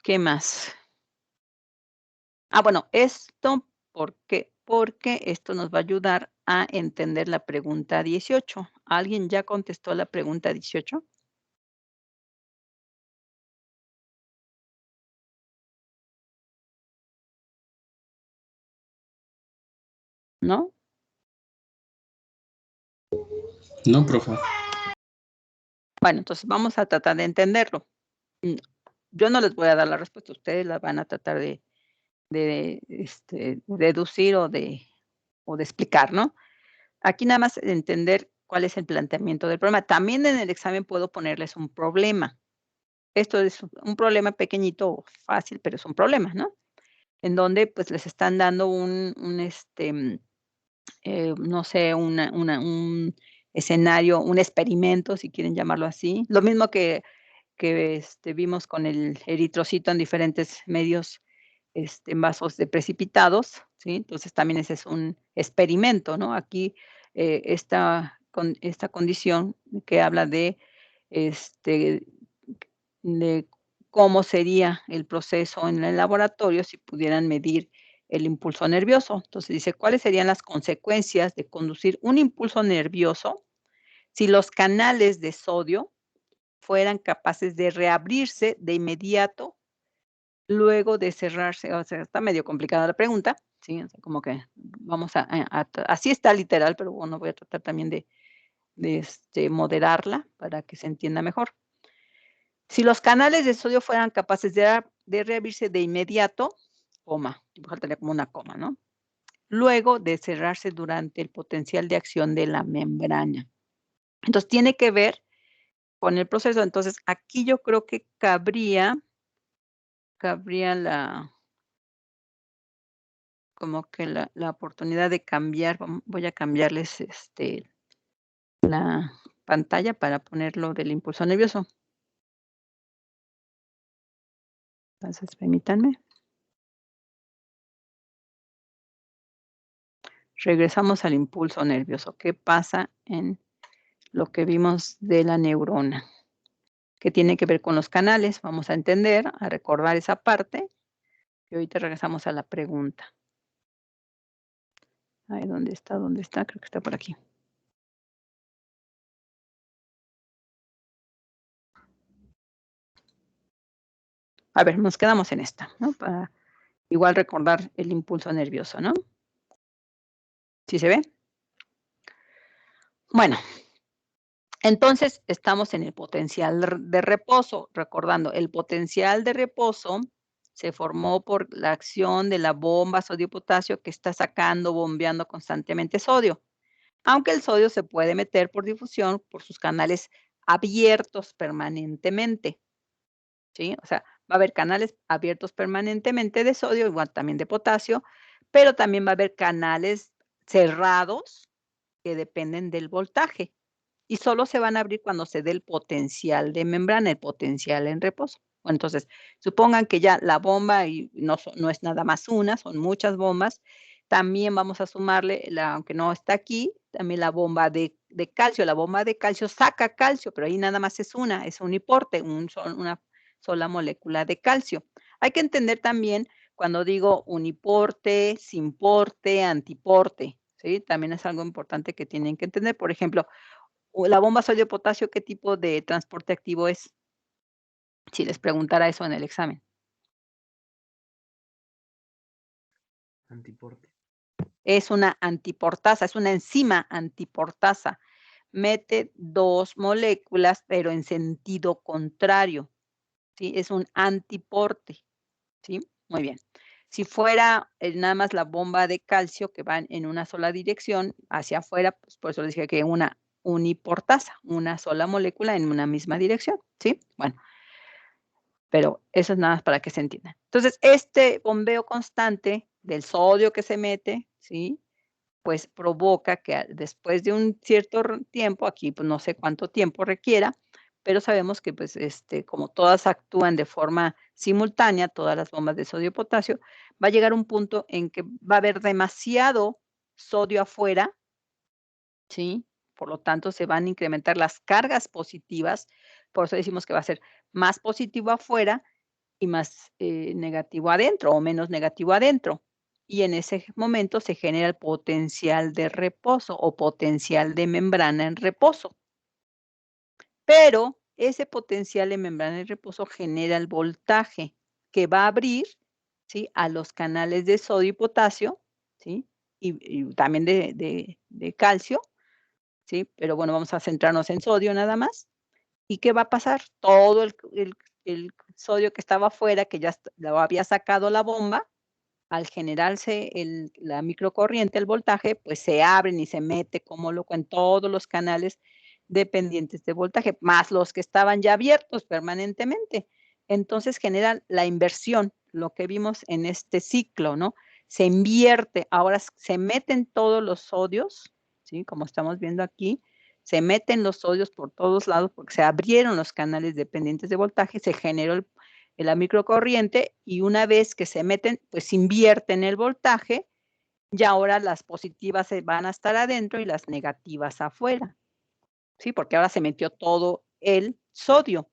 ¿Qué más? Bueno, esto, ¿por qué? Porque esto nos va a ayudar a entender la pregunta 18. ¿Alguien ya contestó la pregunta 18? ¿No? No, profe. Bueno, entonces vamos a tratar de entenderlo. Yo no les voy a dar la respuesta, ustedes la van a tratar de deducir o de explicar, ¿no? Aquí nada más entender cuál es el planteamiento del problema. También en el examen puedo ponerles un problema. Esto es un problema pequeñito, fácil, pero es un problema, ¿no? En donde pues les están dando no sé, un escenario, un experimento, si quieren llamarlo así. Lo mismo que vimos con el eritrocito en diferentes medios, en vasos de precipitados, ¿sí? Entonces, también ese es un experimento, ¿no? Aquí, esta condición que habla de cómo sería el proceso en el laboratorio si pudieran medir el impulso nervioso. Entonces, dice, ¿cuáles serían las consecuencias de conducir un impulso nervioso si los canales de sodio fueran capaces de reabrirse de inmediato luego de cerrarse? O sea, está medio complicada la pregunta, ¿sí? O sea, como que vamos así está literal, pero bueno, voy a tratar también de moderarla para que se entienda mejor. Si los canales de sodio fueran capaces de reabrirse de inmediato, coma, faltaría como una coma, ¿no? Luego de cerrarse durante el potencial de acción de la membrana. Entonces, tiene que ver con el proceso. Entonces, aquí yo creo que cabría como que la oportunidad de cambiar. Voy a cambiarles la pantalla para ponerlo del impulso nervioso. Entonces, permítanme. Regresamos al impulso nervioso. ¿Qué pasa en lo que vimos de la neurona? Que tiene que ver con los canales. Vamos a entender, a recordar esa parte. Y ahorita regresamos a la pregunta. Ay, ¿dónde está? ¿Dónde está? Creo que está por aquí. A ver, nos quedamos en esta, ¿no? Para igual recordar el impulso nervioso, ¿no? ¿Sí se ve? Bueno, entonces estamos en el potencial de reposo. Recordando, el potencial de reposo se formó por la acción de la bomba sodio-potasio que está bombeando constantemente sodio. Aunque el sodio se puede meter por difusión por sus canales abiertos permanentemente. ¿Sí? O sea, va a haber canales abiertos permanentemente de sodio, igual también de potasio, pero también va a haber canales cerrados que dependen del voltaje y solo se van a abrir cuando se dé el potencial de membrana, el potencial en reposo. Bueno, entonces, supongan que ya la bomba y no es nada más una, son muchas bombas. También vamos a sumarle, aunque no está aquí, también la bomba de calcio. La bomba de calcio saca calcio, pero ahí nada más es un uniporte, una sola molécula de calcio. Hay que entender también cuando digo uniporte, simporte, antiporte, ¿sí? También es algo importante que tienen que entender. Por ejemplo, la bomba sodio-potasio, ¿qué tipo de transporte activo es? Si les preguntara eso en el examen. Antiporte. Es una antiportasa, es una enzima antiportasa. Mete dos moléculas, pero en sentido contrario. ¿Sí? Es un antiporte. ¿Sí? Muy bien. Si fuera nada más la bomba de calcio que va en una sola dirección hacia afuera, pues por eso les dije que una uniportasa, una sola molécula en una misma dirección, ¿sí? Bueno, pero eso es nada más para que se entienda. Entonces, este bombeo constante del sodio que se mete, ¿sí? Pues provoca que después de un cierto tiempo, aquí pues no sé cuánto tiempo requiera, pero sabemos que pues como todas actúan de forma simultánea, todas las bombas de sodio y potasio, va a llegar un punto en que va a haber demasiado sodio afuera, ¿sí? Por lo tanto, se van a incrementar las cargas positivas, por eso decimos que va a ser más positivo afuera y más negativo adentro o menos negativo adentro. Y en ese momento se genera el potencial de reposo o potencial de membrana en reposo. Pero ese potencial de membrana en reposo genera el voltaje que va a abrir, ¿sí?, a los canales de sodio y potasio, ¿sí?, y también de calcio, ¿sí? Pero bueno, vamos a centrarnos en sodio nada más. ¿Y qué va a pasar? Todo el sodio que estaba afuera, que ya lo había sacado la bomba, al generarse la microcorriente, el voltaje, pues se abren y se mete como loco en todos los canales dependientes de voltaje, más los que estaban ya abiertos permanentemente. Entonces genera la inversión, lo que vimos en este ciclo, ¿no? Se invierte, ahora se meten todos los sodios, ¿sí? Como estamos viendo aquí, se meten los sodios por todos lados porque se abrieron los canales dependientes de voltaje, se generó la microcorriente y una vez que se meten, pues invierten el voltaje y ahora las positivas van a estar adentro y las negativas afuera, ¿sí? Porque ahora se metió todo el sodio.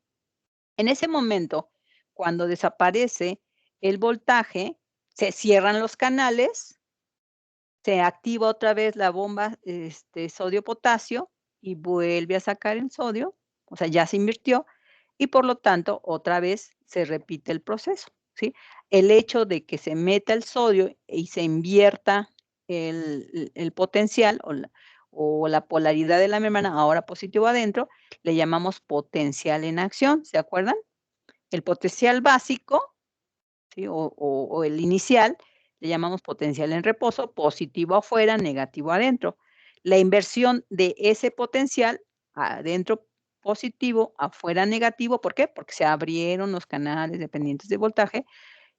En ese momento, cuando desaparece el voltaje, se cierran los canales, se activa otra vez la bomba sodio-potasio y vuelve a sacar el sodio, o sea, ya se invirtió, y por lo tanto, otra vez se repite el proceso, ¿sí? El hecho de que se meta el sodio y se invierta el potencial o la polaridad de la membrana, ahora positivo adentro, le llamamos potencial en acción, ¿se acuerdan? El potencial básico, ¿sí?, o el inicial, le llamamos potencial en reposo, positivo afuera, negativo adentro. La inversión de ese potencial, adentro positivo, afuera negativo, ¿por qué? Porque se abrieron los canales dependientes de voltaje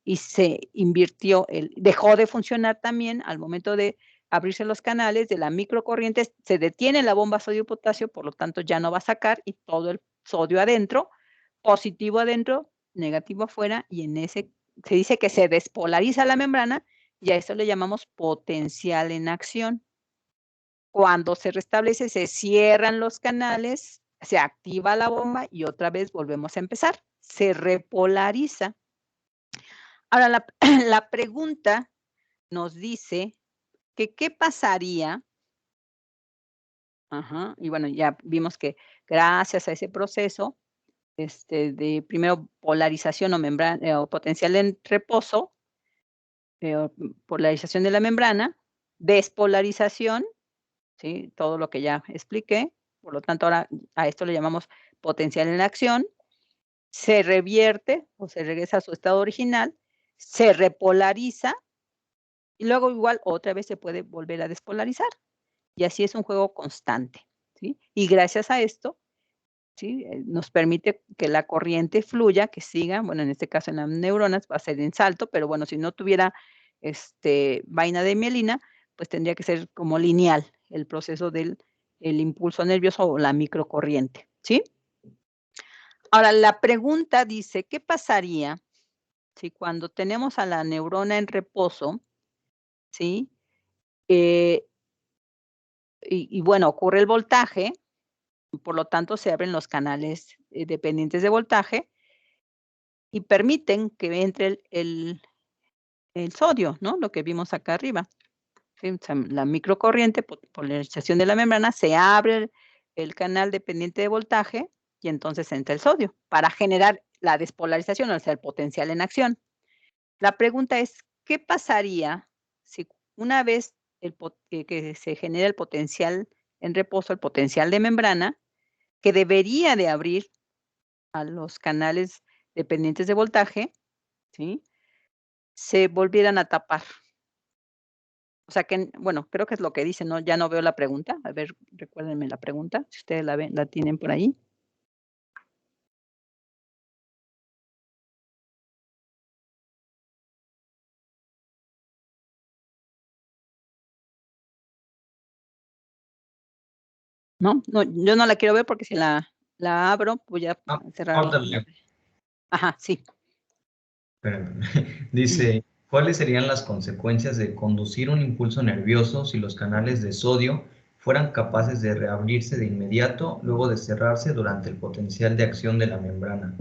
y se invirtió, dejó de funcionar también al momento de abrirse los canales de la microcorriente, se detiene la bomba sodio-potasio, por lo tanto ya no va a sacar y todo el sodio adentro, positivo adentro, negativo afuera, y en ese se dice que se despolariza la membrana y a eso le llamamos potencial en acción. Cuando se restablece, se cierran los canales, se activa la bomba y otra vez volvemos a empezar. Se repolariza. Ahora, la pregunta nos dice que qué pasaría, y bueno, ya vimos que gracias a ese proceso, de primero polarización o membrana o potencial en reposo, polarización de la membrana, despolarización, ¿sí? Todo lo que ya expliqué, por lo tanto, ahora a esto le llamamos potencial en acción, se revierte o se regresa a su estado original, se repolariza y luego igual otra vez se puede volver a despolarizar. Y así es un juego constante, ¿sí? Y gracias a esto, ¿sí?, nos permite que la corriente fluya, que siga, bueno, en este caso en las neuronas va a ser en salto, pero bueno, si no tuviera vaina de mielina, pues tendría que ser como lineal el proceso del impulso nervioso o la microcorriente, ¿sí? Ahora, la pregunta dice, ¿qué pasaría si cuando tenemos a la neurona en reposo, ¿sí?, y bueno, ocurre el voltaje, por lo tanto, se abren los canales dependientes de voltaje y permiten que entre el sodio, ¿no? Lo que vimos acá arriba. ¿Sí? O sea, la microcorriente, polarización de la membrana, se abre el canal dependiente de voltaje y entonces entra el sodio para generar la despolarización, o sea, el potencial en acción. La pregunta es, ¿qué pasaría si una vez que se genera el potencial en reposo, el potencial de membrana, que debería de abrir a los canales dependientes de voltaje, ¿sí?, se volvieran a tapar. O sea que, bueno, creo que es lo que dice, ¿no? Ya no veo la pregunta. A ver, recuérdenme la pregunta, si ustedes la ven, la tienen por ahí. No, yo no la quiero ver porque si la abro, voy a cerrarla. Ajá, sí. Espérame. Dice, ¿cuáles serían las consecuencias de conducir un impulso nervioso si los canales de sodio fueran capaces de reabrirse de inmediato luego de cerrarse durante el potencial de acción de la membrana?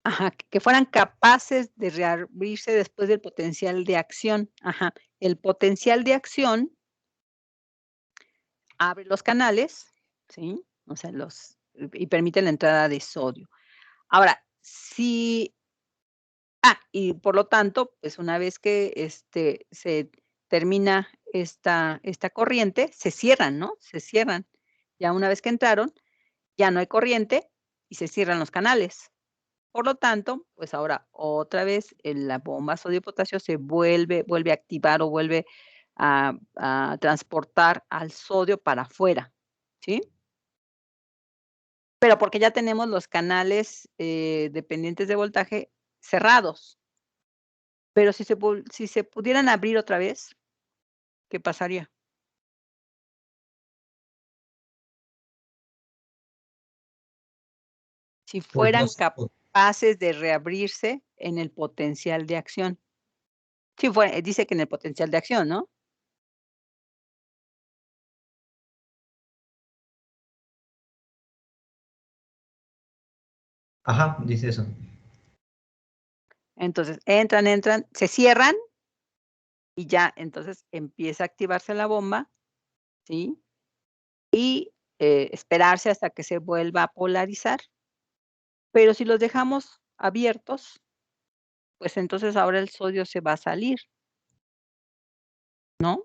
Ajá, que fueran capaces de reabrirse después del potencial de acción. Ajá, el potencial de acción abre los canales, ¿sí? O sea, y permite la entrada de sodio. Ahora, y por lo tanto, pues una vez que se termina esta corriente, se cierran, ¿no? Se cierran. Ya una vez que entraron, ya no hay corriente y se cierran los canales. Por lo tanto, pues ahora otra vez la bomba sodio-potasio se vuelve a activar o vuelve a transportar al sodio para afuera, ¿sí? Pero porque ya tenemos los canales dependientes de voltaje cerrados. Pero si se pudieran abrir otra vez, ¿qué pasaría? Si Pues fueran capaces de reabrirse en el potencial de acción. Sí, dice que en el potencial de acción, ¿no? Ajá, dice eso. Entonces, entran, se cierran y ya, entonces empieza a activarse la bomba, ¿sí? Y esperarse hasta que se vuelva a polarizar. Pero si los dejamos abiertos, pues entonces ahora el sodio se va a salir, ¿no?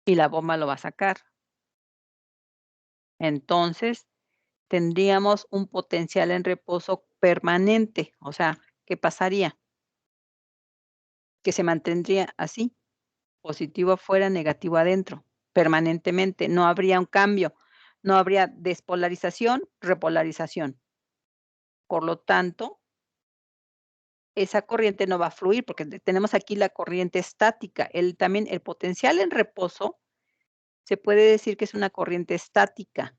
Y la bomba lo va a sacar. Entonces, tendríamos un potencial en reposo permanente. O sea, ¿qué pasaría? Que se mantendría así, positivo afuera, negativo adentro, permanentemente. No habría un cambio, no habría despolarización, repolarización. Por lo tanto, esa corriente no va a fluir porque tenemos aquí la corriente estática. También el potencial en reposo se puede decir que es una corriente estática.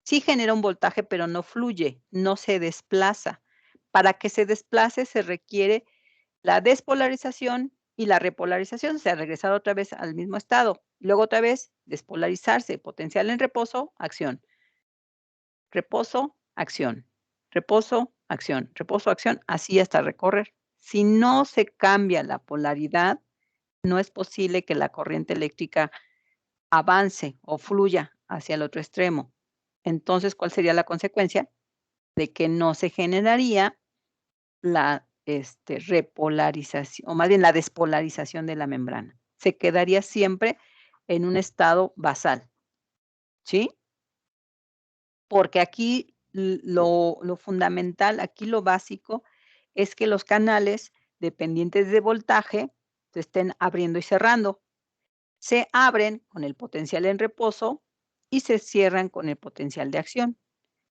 Sí genera un voltaje, pero no fluye, no se desplaza. Para que se desplace se requiere la despolarización y la repolarización, o sea, regresar otra vez al mismo estado. Luego otra vez despolarizarse, potencial en reposo, acción. Reposo, acción. Reposo, acción. Reposo, acción, así hasta recorrer. Si no se cambia la polaridad, no es posible que la corriente eléctrica avance o fluya hacia el otro extremo. Entonces, ¿cuál sería la consecuencia? De que no se generaría la repolarización, o más bien la despolarización de la membrana. Se quedaría siempre en un estado basal, ¿sí? Porque aquí lo fundamental, aquí lo básico, es que los canales dependientes de voltaje se estén abriendo y cerrando. Se abren con el potencial en reposo y se cierran con el potencial de acción.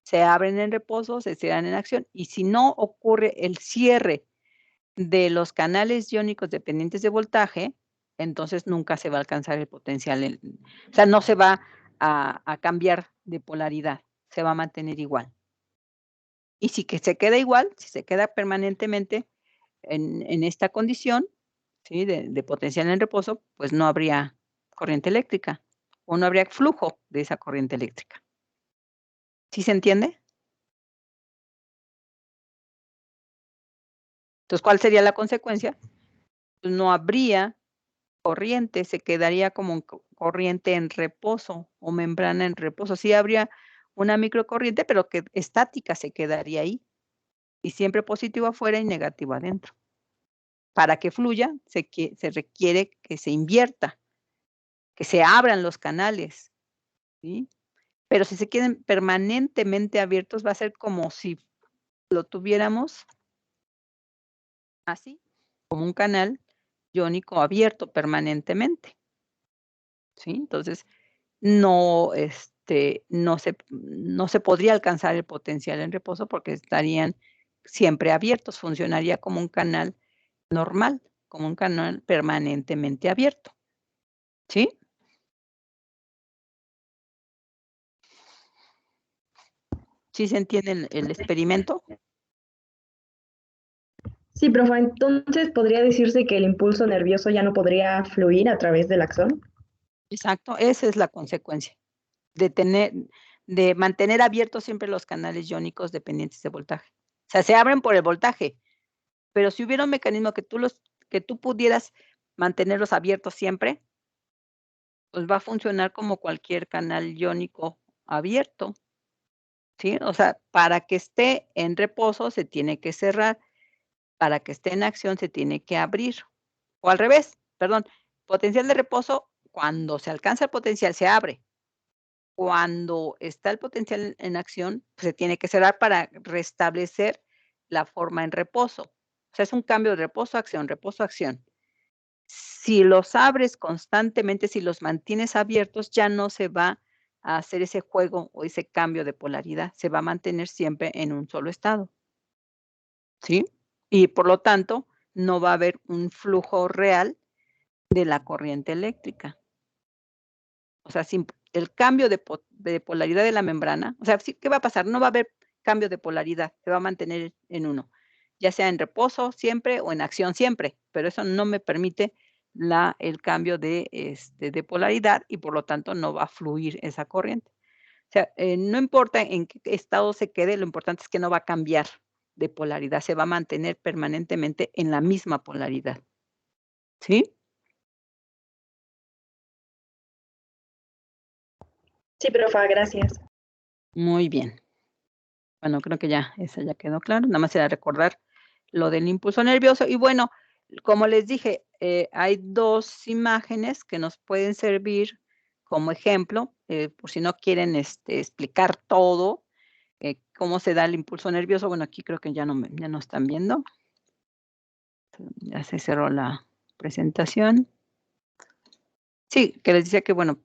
Se abren en reposo, se cierran en acción, y si no ocurre el cierre de los canales iónicos dependientes de voltaje, entonces nunca se va a alcanzar el potencial, o sea, no se va a cambiar de polaridad, se va a mantener igual. Y si que se queda igual, si se queda permanentemente en esta condición, ¿sí? de potencial en reposo, pues no habría corriente eléctrica o no habría flujo de esa corriente eléctrica. ¿Sí se entiende? Entonces, ¿cuál sería la consecuencia? Pues no habría corriente, se quedaría como corriente en reposo o membrana en reposo. Sí habría una microcorriente, pero que estática se quedaría ahí. Y siempre positivo afuera y negativo adentro. Para que fluya, se requiere que se invierta, que se abran los canales, ¿sí? Pero si se quedan permanentemente abiertos, va a ser como si lo tuviéramos así, como un canal iónico abierto permanentemente, ¿sí? Entonces, no se podría alcanzar el potencial en reposo porque estarían siempre abiertos, funcionaría como un canal normal, como un canal permanentemente abierto, ¿sí? ¿Sí se entiende el experimento? Sí, profe, entonces podría decirse que el impulso nervioso ya no podría fluir a través del axón. Exacto, esa es la consecuencia de mantener abiertos siempre los canales iónicos dependientes de voltaje. O sea, se abren por el voltaje, pero si hubiera un mecanismo que tú pudieras mantenerlos abiertos siempre, pues va a funcionar como cualquier canal iónico abierto, ¿sí? O sea, para que esté en reposo se tiene que cerrar, para que esté en acción se tiene que abrir. O al revés, perdón, potencial de reposo, cuando se alcanza el potencial se abre. Cuando está el potencial en acción, pues se tiene que cerrar para restablecer la forma en reposo. O sea, es un cambio de reposo a acción, reposo a acción. Si los abres constantemente, si los mantienes abiertos, ya no se va a hacer ese juego o ese cambio de polaridad, se va a mantener siempre en un solo estado, ¿sí? Y por lo tanto, no va a haber un flujo real de la corriente eléctrica. O sea, sin el cambio de polaridad de la membrana, o sea, sí, ¿qué va a pasar? No va a haber cambio de polaridad, se va a mantener en uno, ya sea en reposo siempre o en acción siempre, pero eso no me permite el cambio de polaridad y por lo tanto no va a fluir esa corriente. O sea, no importa en qué estado se quede, lo importante es que no va a cambiar de polaridad, se va a mantener permanentemente en la misma polaridad, ¿sí? Sí, profe, gracias. Muy bien. Bueno, creo que ya, esa ya quedó claro. Nada más era recordar lo del impulso nervioso. Y bueno, como les dije, hay 2 imágenes que nos pueden servir como ejemplo, por si no quieren explicar todo, cómo se da el impulso nervioso. Bueno, aquí creo que ya no están viendo. Ya se cerró la presentación. Sí, que les decía que, bueno,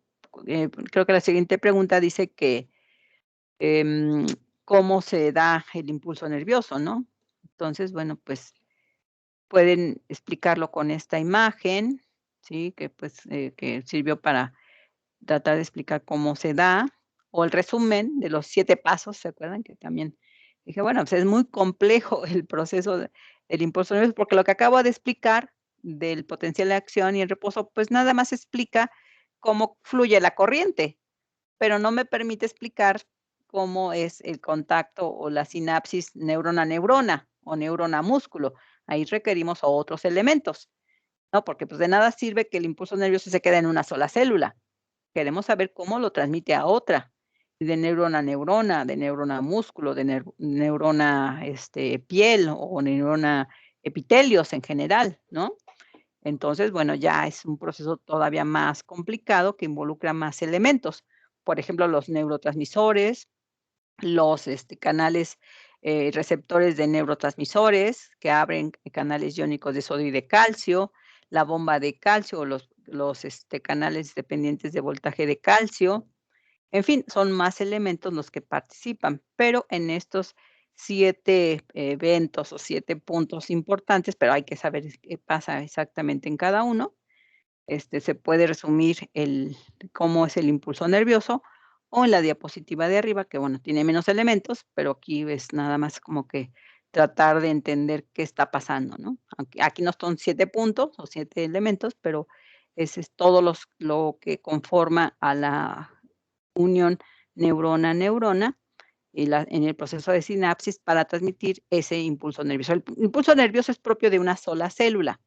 creo que la siguiente pregunta dice que cómo se da el impulso nervioso, ¿no? Entonces, bueno, pues pueden explicarlo con esta imagen, ¿sí? Que pues que sirvió para tratar de explicar cómo se da, o el resumen de los 7 pasos, ¿se acuerdan? Que también dije, bueno, pues es muy complejo el proceso del impulso nervioso, porque lo que acabo de explicar del potencial de acción y el reposo, pues nada más explica cómo fluye la corriente, pero no me permite explicar cómo es el contacto o la sinapsis neurona-neurona o neurona-músculo. Ahí requerimos otros elementos, ¿no? Porque pues de nada sirve que el impulso nervioso se quede en una sola célula. Queremos saber cómo lo transmite a otra, de neurona a neurona, de neurona a músculo, de neurona piel o neurona epitelios en general, ¿no? Entonces, bueno, ya es un proceso todavía más complicado que involucra más elementos. Por ejemplo, los neurotransmisores, los canales receptores de neurotransmisores que abren canales iónicos de sodio y de calcio, la bomba de calcio o los canales dependientes de voltaje de calcio. En fin, son más elementos los que participan, pero en estos 7 eventos o 7 puntos importantes, pero hay que saber qué pasa exactamente en cada uno, se puede resumir cómo es el impulso nervioso o en la diapositiva de arriba, que bueno, tiene menos elementos, pero aquí es nada más como que tratar de entender qué está pasando, ¿no? Aquí no son 7 puntos o 7 elementos, pero ese es todo lo que conforma a la unión neurona-neurona en el proceso de sinapsis para transmitir ese impulso nervioso. El impulso nervioso es propio de una sola célula.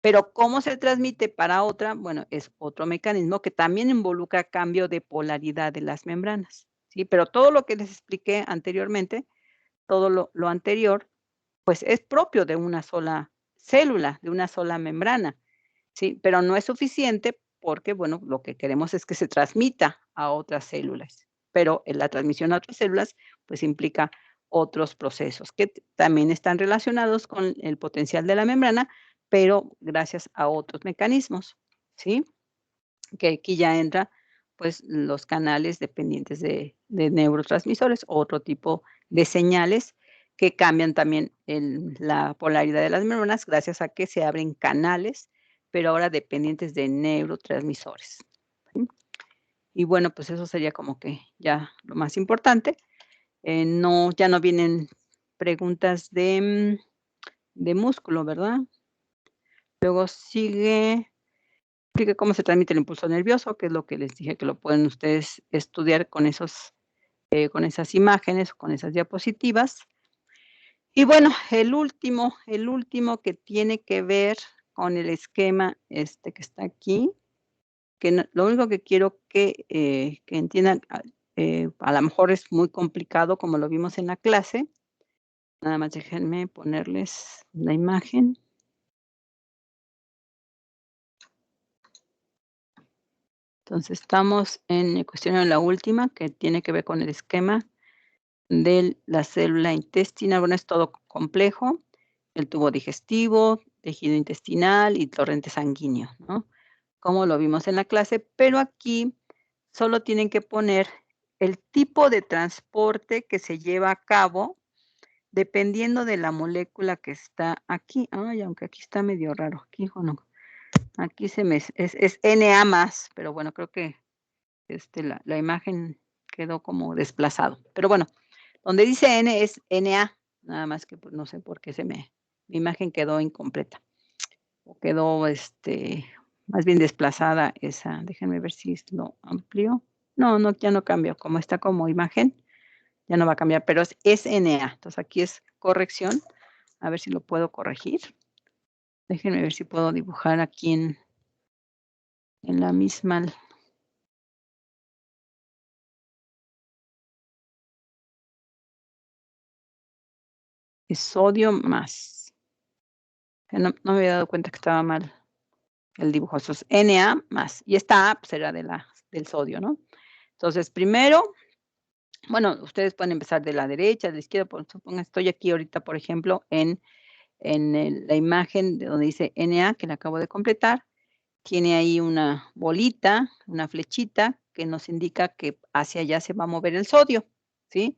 Pero cómo se transmite para otra, bueno, es otro mecanismo que también involucra cambio de polaridad de las membranas, ¿sí? Pero todo lo que les expliqué anteriormente, todo lo anterior, pues es propio de una sola célula, de una sola membrana, ¿sí? Pero no es suficiente porque, bueno, lo que queremos es que se transmita a otras células, pero la transmisión a otras células pues implica otros procesos que también están relacionados con el potencial de la membrana, pero gracias a otros mecanismos, ¿sí? Que aquí ya entra pues los canales dependientes de neurotransmisores, otro tipo de señales que cambian también la polaridad de las membranas gracias a que se abren canales, pero ahora dependientes de neurotransmisores, ¿sí? Y bueno, pues eso sería como que ya lo más importante. Ya no vienen preguntas de músculo, ¿verdad? Luego sigue, explique cómo se transmite el impulso nervioso, que es lo que les dije que lo pueden ustedes estudiar con con esas imágenes, con esas diapositivas. Y bueno, el último que tiene que ver con el esquema que está aquí, que lo único que quiero que entiendan, a lo mejor es muy complicado como lo vimos en la clase. Nada más déjenme ponerles la imagen. Entonces estamos en el cuestionario la última, que tiene que ver con el esquema de la célula intestinal. Bueno, es todo complejo, el tubo digestivo, tejido intestinal y torrente sanguíneo, ¿no? Como lo vimos en la clase, pero aquí solo tienen que poner el tipo de transporte que se lleva a cabo dependiendo de la molécula que está aquí. Ay, aunque aquí está medio raro, aquí no. Aquí es Na+, pero bueno, creo que la imagen quedó como desplazado. Pero bueno, donde dice N es Na, nada más que pues, no sé por qué mi imagen quedó incompleta. O quedó más bien desplazada esa. Déjenme ver si lo amplio. No, ya no cambió. Como está como imagen, ya no va a cambiar, pero es Na. Entonces aquí es corrección. A ver si lo puedo corregir. Déjenme ver si puedo dibujar aquí en la misma. Es sodio más. No me había dado cuenta que estaba mal el dibujo. Eso es Na más. Y esta A pues, será del sodio, ¿no? Entonces, primero, bueno, ustedes pueden empezar de la derecha, de la izquierda. Supongan, estoy aquí ahorita, por ejemplo, en la imagen de donde dice Na, que la acabo de completar. Tiene ahí una bolita, una flechita, que nos indica que hacia allá se va a mover el sodio, ¿sí?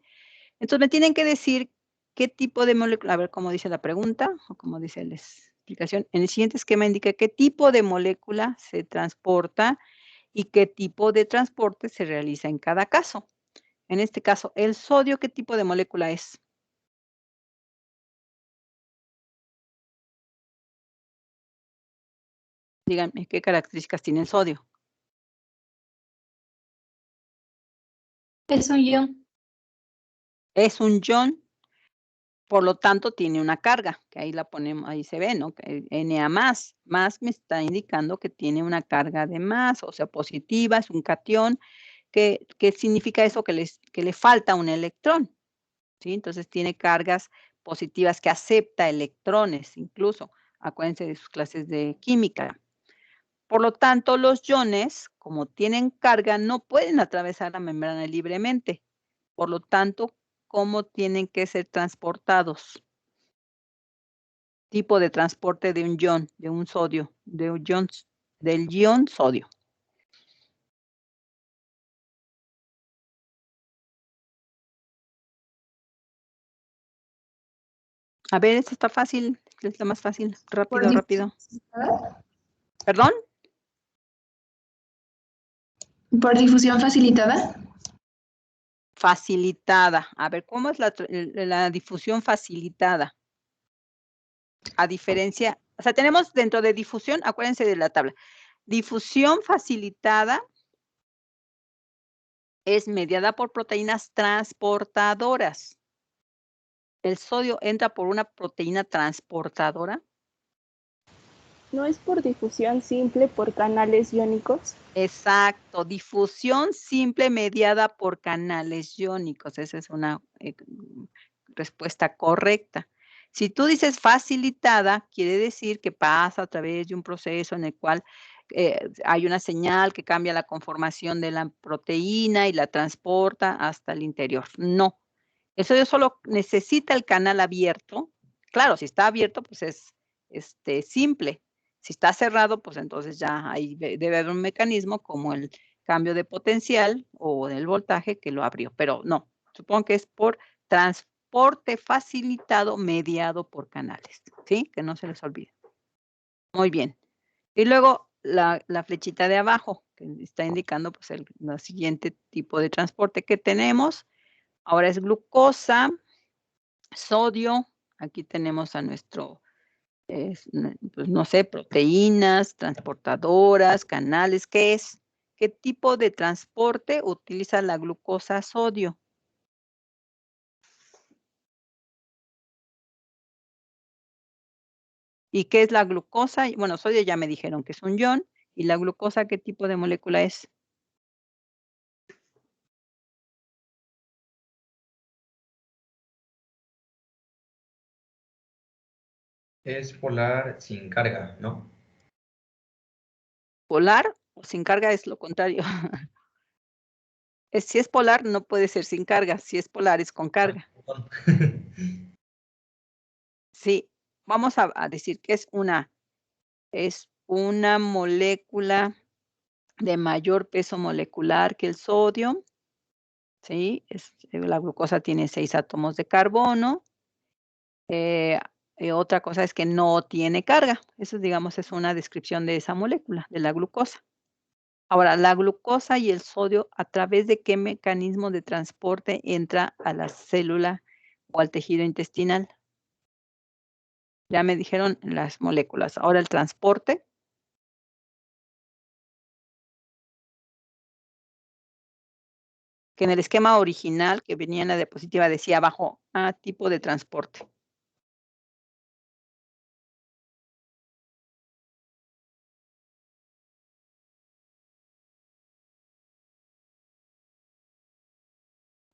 Entonces, me tienen que decir qué tipo de molécula, a ver cómo dice la pregunta, o cómo dice la explicación. En el siguiente esquema indica qué tipo de molécula se transporta y qué tipo de transporte se realiza en cada caso. En este caso, el sodio, ¿qué tipo de molécula es? Díganme, ¿qué características tiene el sodio? Es un ion. Es un ion, por lo tanto tiene una carga, que ahí la ponemos, ahí se ve, ¿no? Que Na+, más me está indicando que tiene una carga de más, o sea, positiva, es un catión. ¿Qué significa eso? Que le falta un electrón, ¿sí? Entonces tiene cargas positivas que acepta electrones, incluso. Acuérdense de sus clases de química. Por lo tanto, los iones, como tienen carga, no pueden atravesar la membrana libremente. Por lo tanto, ¿cómo tienen que ser transportados? Tipo de transporte de un ion, de un sodio, del ion sodio. A ver, esta está fácil, es la más fácil. Rápido. ¿Perdón? ¿Por difusión facilitada? Facilitada. A ver, ¿cómo es la difusión facilitada? A diferencia, o sea, tenemos dentro de difusión, acuérdense de la tabla. Difusión facilitada es mediada por proteínas transportadoras. ¿El sodio entra por una proteína transportadora? ¿No es por difusión simple por canales iónicos? Exacto, difusión simple mediada por canales iónicos. Esa es una respuesta correcta. Si tú dices facilitada, quiere decir que pasa a través de un proceso en el cual hay una señal que cambia la conformación de la proteína y la transporta hasta el interior. No, el sodio solo necesita el canal abierto. Claro, si está abierto, pues es simple. Si está cerrado, pues entonces ya ahí debe haber un mecanismo como el cambio de potencial o del voltaje que lo abrió. Pero no, supongo que es por transporte facilitado mediado por canales, ¿sí? Que no se les olvide. Muy bien. Y luego la flechita de abajo, que está indicando pues el siguiente tipo de transporte que tenemos. Ahora es glucosa, sodio. Aquí tenemos a nuestro, pues no sé, proteínas, transportadoras, canales. ¿Qué es? ¿Qué tipo de transporte utiliza la glucosa sodio? ¿Y qué es la glucosa? Bueno, sodio ya me dijeron que es un ion. ¿Y la glucosa qué tipo de molécula es? Es polar sin carga, ¿no? ¿Polar o sin carga? Es lo contrario. Si es polar, no puede ser sin carga. Si es polar, es con carga. Sí, vamos a decir que es una molécula de mayor peso molecular que el sodio. ¿Sí? La glucosa tiene 6 átomos de carbono. Otra cosa es que no tiene carga. Eso, digamos, es una descripción de esa molécula, de la glucosa. Ahora, la glucosa y el sodio, ¿a través de qué mecanismo de transporte entra a la célula o al tejido intestinal? Ya me dijeron las moléculas. Ahora el transporte. Que en el esquema original que venía en la diapositiva decía abajo, tipo de transporte.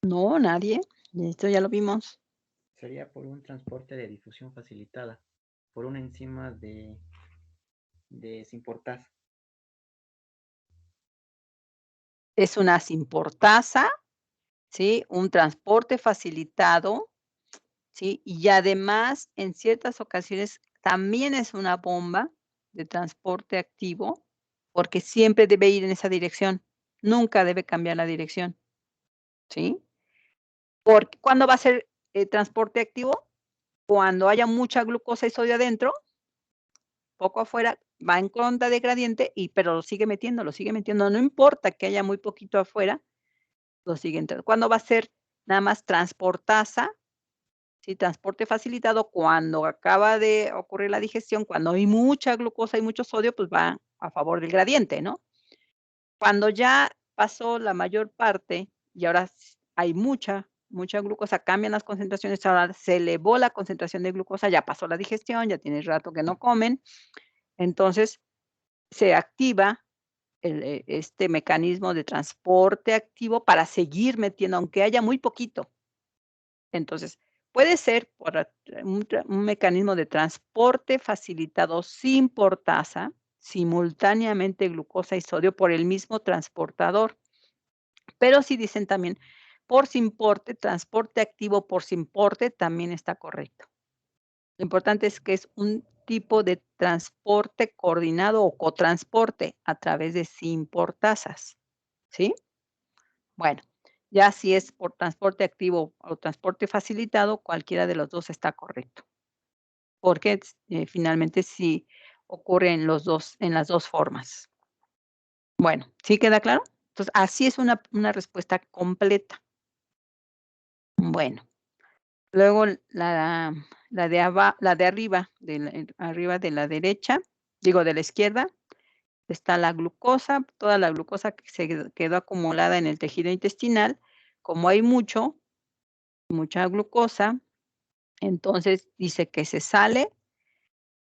No, nadie. Esto ya lo vimos. Sería por un transporte de difusión facilitada, por una enzima de simportasa. Es una simportasa, ¿sí? Un transporte facilitado, ¿sí? Y además, en ciertas ocasiones, también es una bomba de transporte activo, porque siempre debe ir en esa dirección. Nunca debe cambiar la dirección, ¿sí? Porque, ¿cuándo va a ser transporte activo? Cuando haya mucha glucosa y sodio adentro, poco afuera, va en contra de gradiente, pero lo sigue metiendo, no importa que haya muy poquito afuera, lo sigue entrando. ¿Cuándo va a ser nada más transportasa? Sí, transporte facilitado, cuando acaba de ocurrir la digestión, cuando hay mucha glucosa y mucho sodio, pues va a favor del gradiente, ¿no? Cuando ya pasó la mayor parte y ahora hay mucha glucosa, cambian las concentraciones, ahora se elevó la concentración de glucosa, ya pasó la digestión, ya tiene rato que no comen, entonces se activa este mecanismo de transporte activo para seguir metiendo, aunque haya muy poquito. Entonces, puede ser por un mecanismo de transporte facilitado sin portasa, simultáneamente glucosa y sodio por el mismo transportador. Pero si dicen también por simporte, transporte activo por simporte, también está correcto. Lo importante es que es un tipo de transporte coordinado o cotransporte a través de simportasas, ¿sí? Bueno, ya si es por transporte activo o transporte facilitado, cualquiera de los dos está correcto. Porque finalmente sí ocurre en las dos formas. Bueno, ¿sí queda claro? Entonces, así es una respuesta completa. Bueno, luego la de arriba, arriba de la derecha, digo de la izquierda, está la glucosa, toda la glucosa que se quedó acumulada en el tejido intestinal. Como hay mucha glucosa, entonces dice que se sale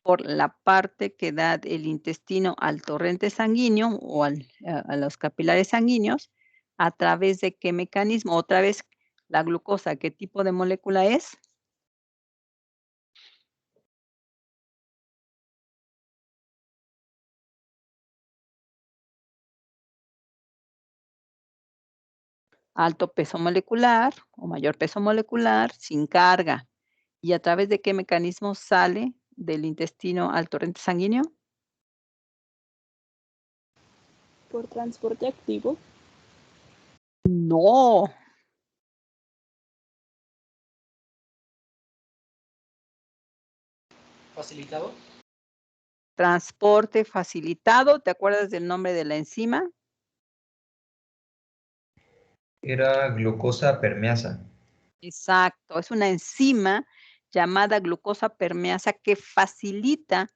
por la parte que da el intestino al torrente sanguíneo o a los capilares sanguíneos, ¿a través de qué mecanismo? Otra vez, la glucosa, ¿qué tipo de molécula es? alto peso molecular o mayor peso molecular sin carga. ¿Y a través de qué mecanismo sale del intestino al torrente sanguíneo? ¿Por transporte activo? No. ¿Facilitado? Transporte facilitado. ¿Te acuerdas del nombre de la enzima? Era glucosa permeasa. Exacto, es una enzima llamada glucosa permeasa que facilita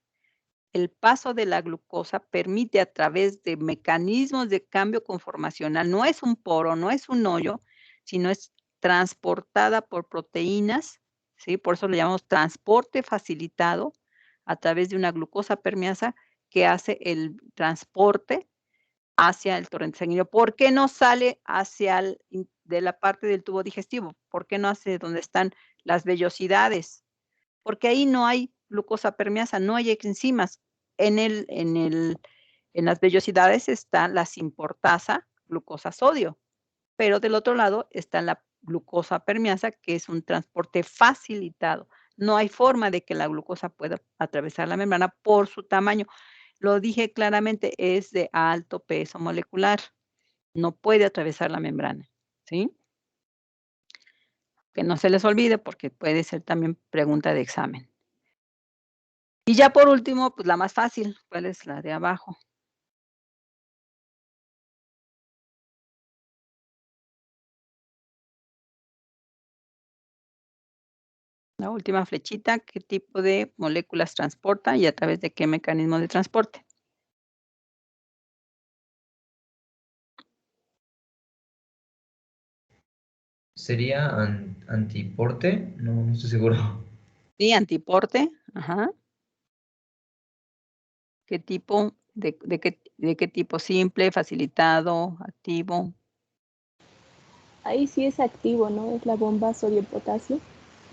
el paso de la glucosa, permite a través de mecanismos de cambio conformacional, no es un poro, no es un hoyo, sino es transportada por proteínas, ¿sí? Por eso le llamamos transporte facilitado a través de una glucosa permeasa que hace el transporte hacia el torrente sanguíneo. ¿Por qué no sale hacia de la parte del tubo digestivo? ¿Por qué no hace donde están las vellosidades? Porque ahí no hay glucosa permeasa, no hay enzimas. En las vellosidades está la simportasa, glucosa sodio, pero del otro lado está la glucosa permeasa, que es un transporte facilitado. No hay forma de que la glucosa pueda atravesar la membrana por su tamaño. Lo dije claramente, es de alto peso molecular. No puede atravesar la membrana, ¿sí? Que no se les olvide porque puede ser también pregunta de examen. Y ya por último, pues la más fácil, ¿cuál es la de abajo? La última flechita, ¿qué tipo de moléculas transporta y a través de qué mecanismo de transporte? ¿Sería antiporte? No estoy seguro. Sí, antiporte, ajá. ¿Qué tipo? ¿De qué tipo? ¿Simple, facilitado, activo? Ahí sí es activo, ¿no? Es la bomba sodio-potasio.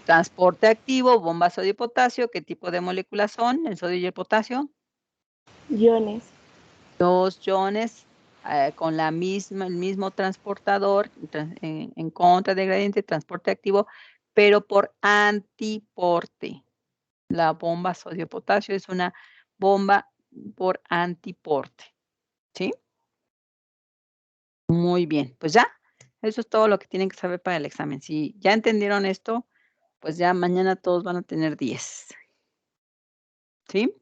Transporte activo, bomba sodio-potasio, ¿qué tipo de moléculas son el sodio y el potasio? Iones. Dos iones con el mismo transportador en contra del gradiente, transporte activo, pero por antiporte. La bomba sodio-potasio es una bomba por antiporte, ¿sí? Muy bien, pues ya, eso es todo lo que tienen que saber para el examen. Si ya entendieron esto, pues ya mañana todos van a tener 10. ¿Sí?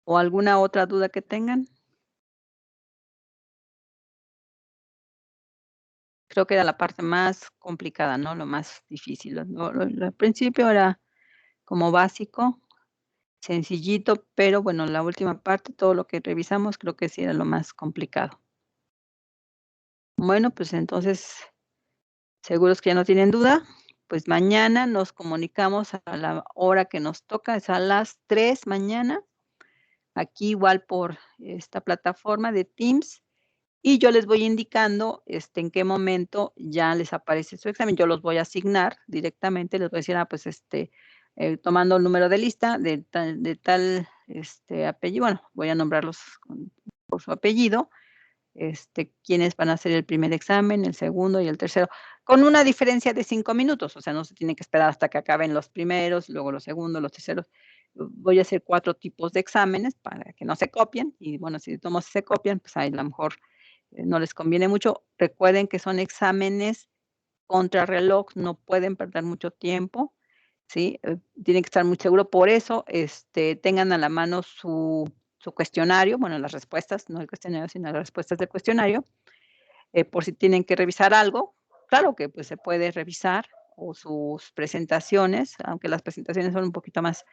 ¿O alguna otra duda que tengan? Creo que era la parte más complicada, ¿no? Lo más difícil. Al principio era como básico, sencillito, pero bueno, la última parte, todo lo que revisamos, creo que sí era lo más complicado. Bueno, pues entonces, seguros que ya no tienen duda, pues mañana nos comunicamos a la hora que nos toca, es a las 3 mañana, aquí igual por esta plataforma de Teams. Y yo les voy indicando, en qué momento ya les aparece su examen. Yo los voy a asignar directamente, les voy a decir, pues, tomando el número de lista de tal, apellido, bueno, voy a nombrarlos por su apellido, quiénes van a hacer el primer examen, el segundo y el tercero, con una diferencia de 5 minutos, o sea, no se tiene que esperar hasta que acaben los primeros, luego los segundos, los terceros. Voy a hacer 4 tipos de exámenes para que no se copien y, bueno, si todos se copian, pues ahí a lo mejor no les conviene mucho. Recuerden que son exámenes contrarreloj, no pueden perder mucho tiempo, ¿sí? Tienen que estar muy seguros. Por eso, tengan a la mano su cuestionario, bueno, las respuestas, no el cuestionario, sino las respuestas del cuestionario, por si tienen que revisar algo. Claro que, pues, se puede revisar, o sus presentaciones, aunque las presentaciones son un poquito más,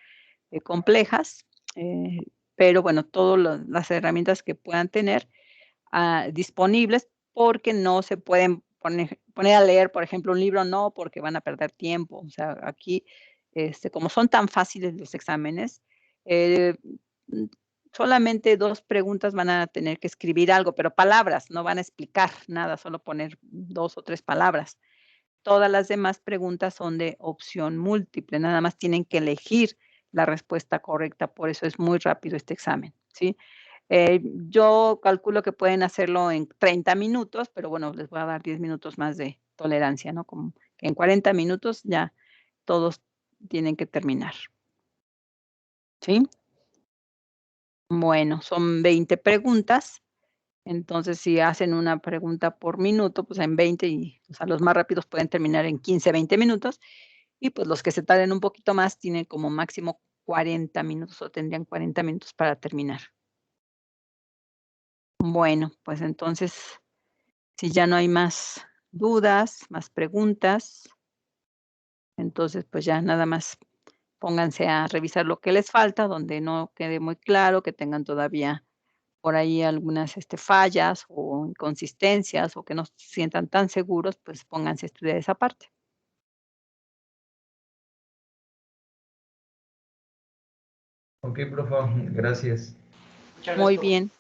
complejas, pero bueno, todas las herramientas que puedan tener, disponibles, porque no se pueden poner a leer, por ejemplo, un libro, no, porque van a perder tiempo. O sea, aquí, como son tan fáciles los exámenes, eh, mm, solamente 2 preguntas van a tener que escribir algo, pero palabras, no van a explicar nada, solo poner 2 o 3 palabras. Todas las demás preguntas son de opción múltiple, nada más tienen que elegir la respuesta correcta, por eso es muy rápido este examen, ¿sí? Yo calculo que pueden hacerlo en 30 minutos, pero bueno, les voy a dar 10 minutos más de tolerancia, ¿no? Como que en 40 minutos ya todos tienen que terminar. ¿Sí? Bueno, son 20 preguntas. Entonces, si hacen una pregunta por minuto, pues en 20 y, o sea, los más rápidos pueden terminar en 15, 20 minutos. Y pues los que se tarden un poquito más tienen como máximo 40 minutos o tendrían 40 minutos para terminar. Bueno, pues entonces, si ya no hay más dudas, más preguntas, entonces pues ya nada más pónganse a revisar lo que les falta, donde no quede muy claro, que tengan todavía por ahí algunas fallas o inconsistencias o que no se sientan tan seguros, pues pónganse a estudiar esa parte. Ok, profe, gracias. Muchas gracias, Muy profe. bien.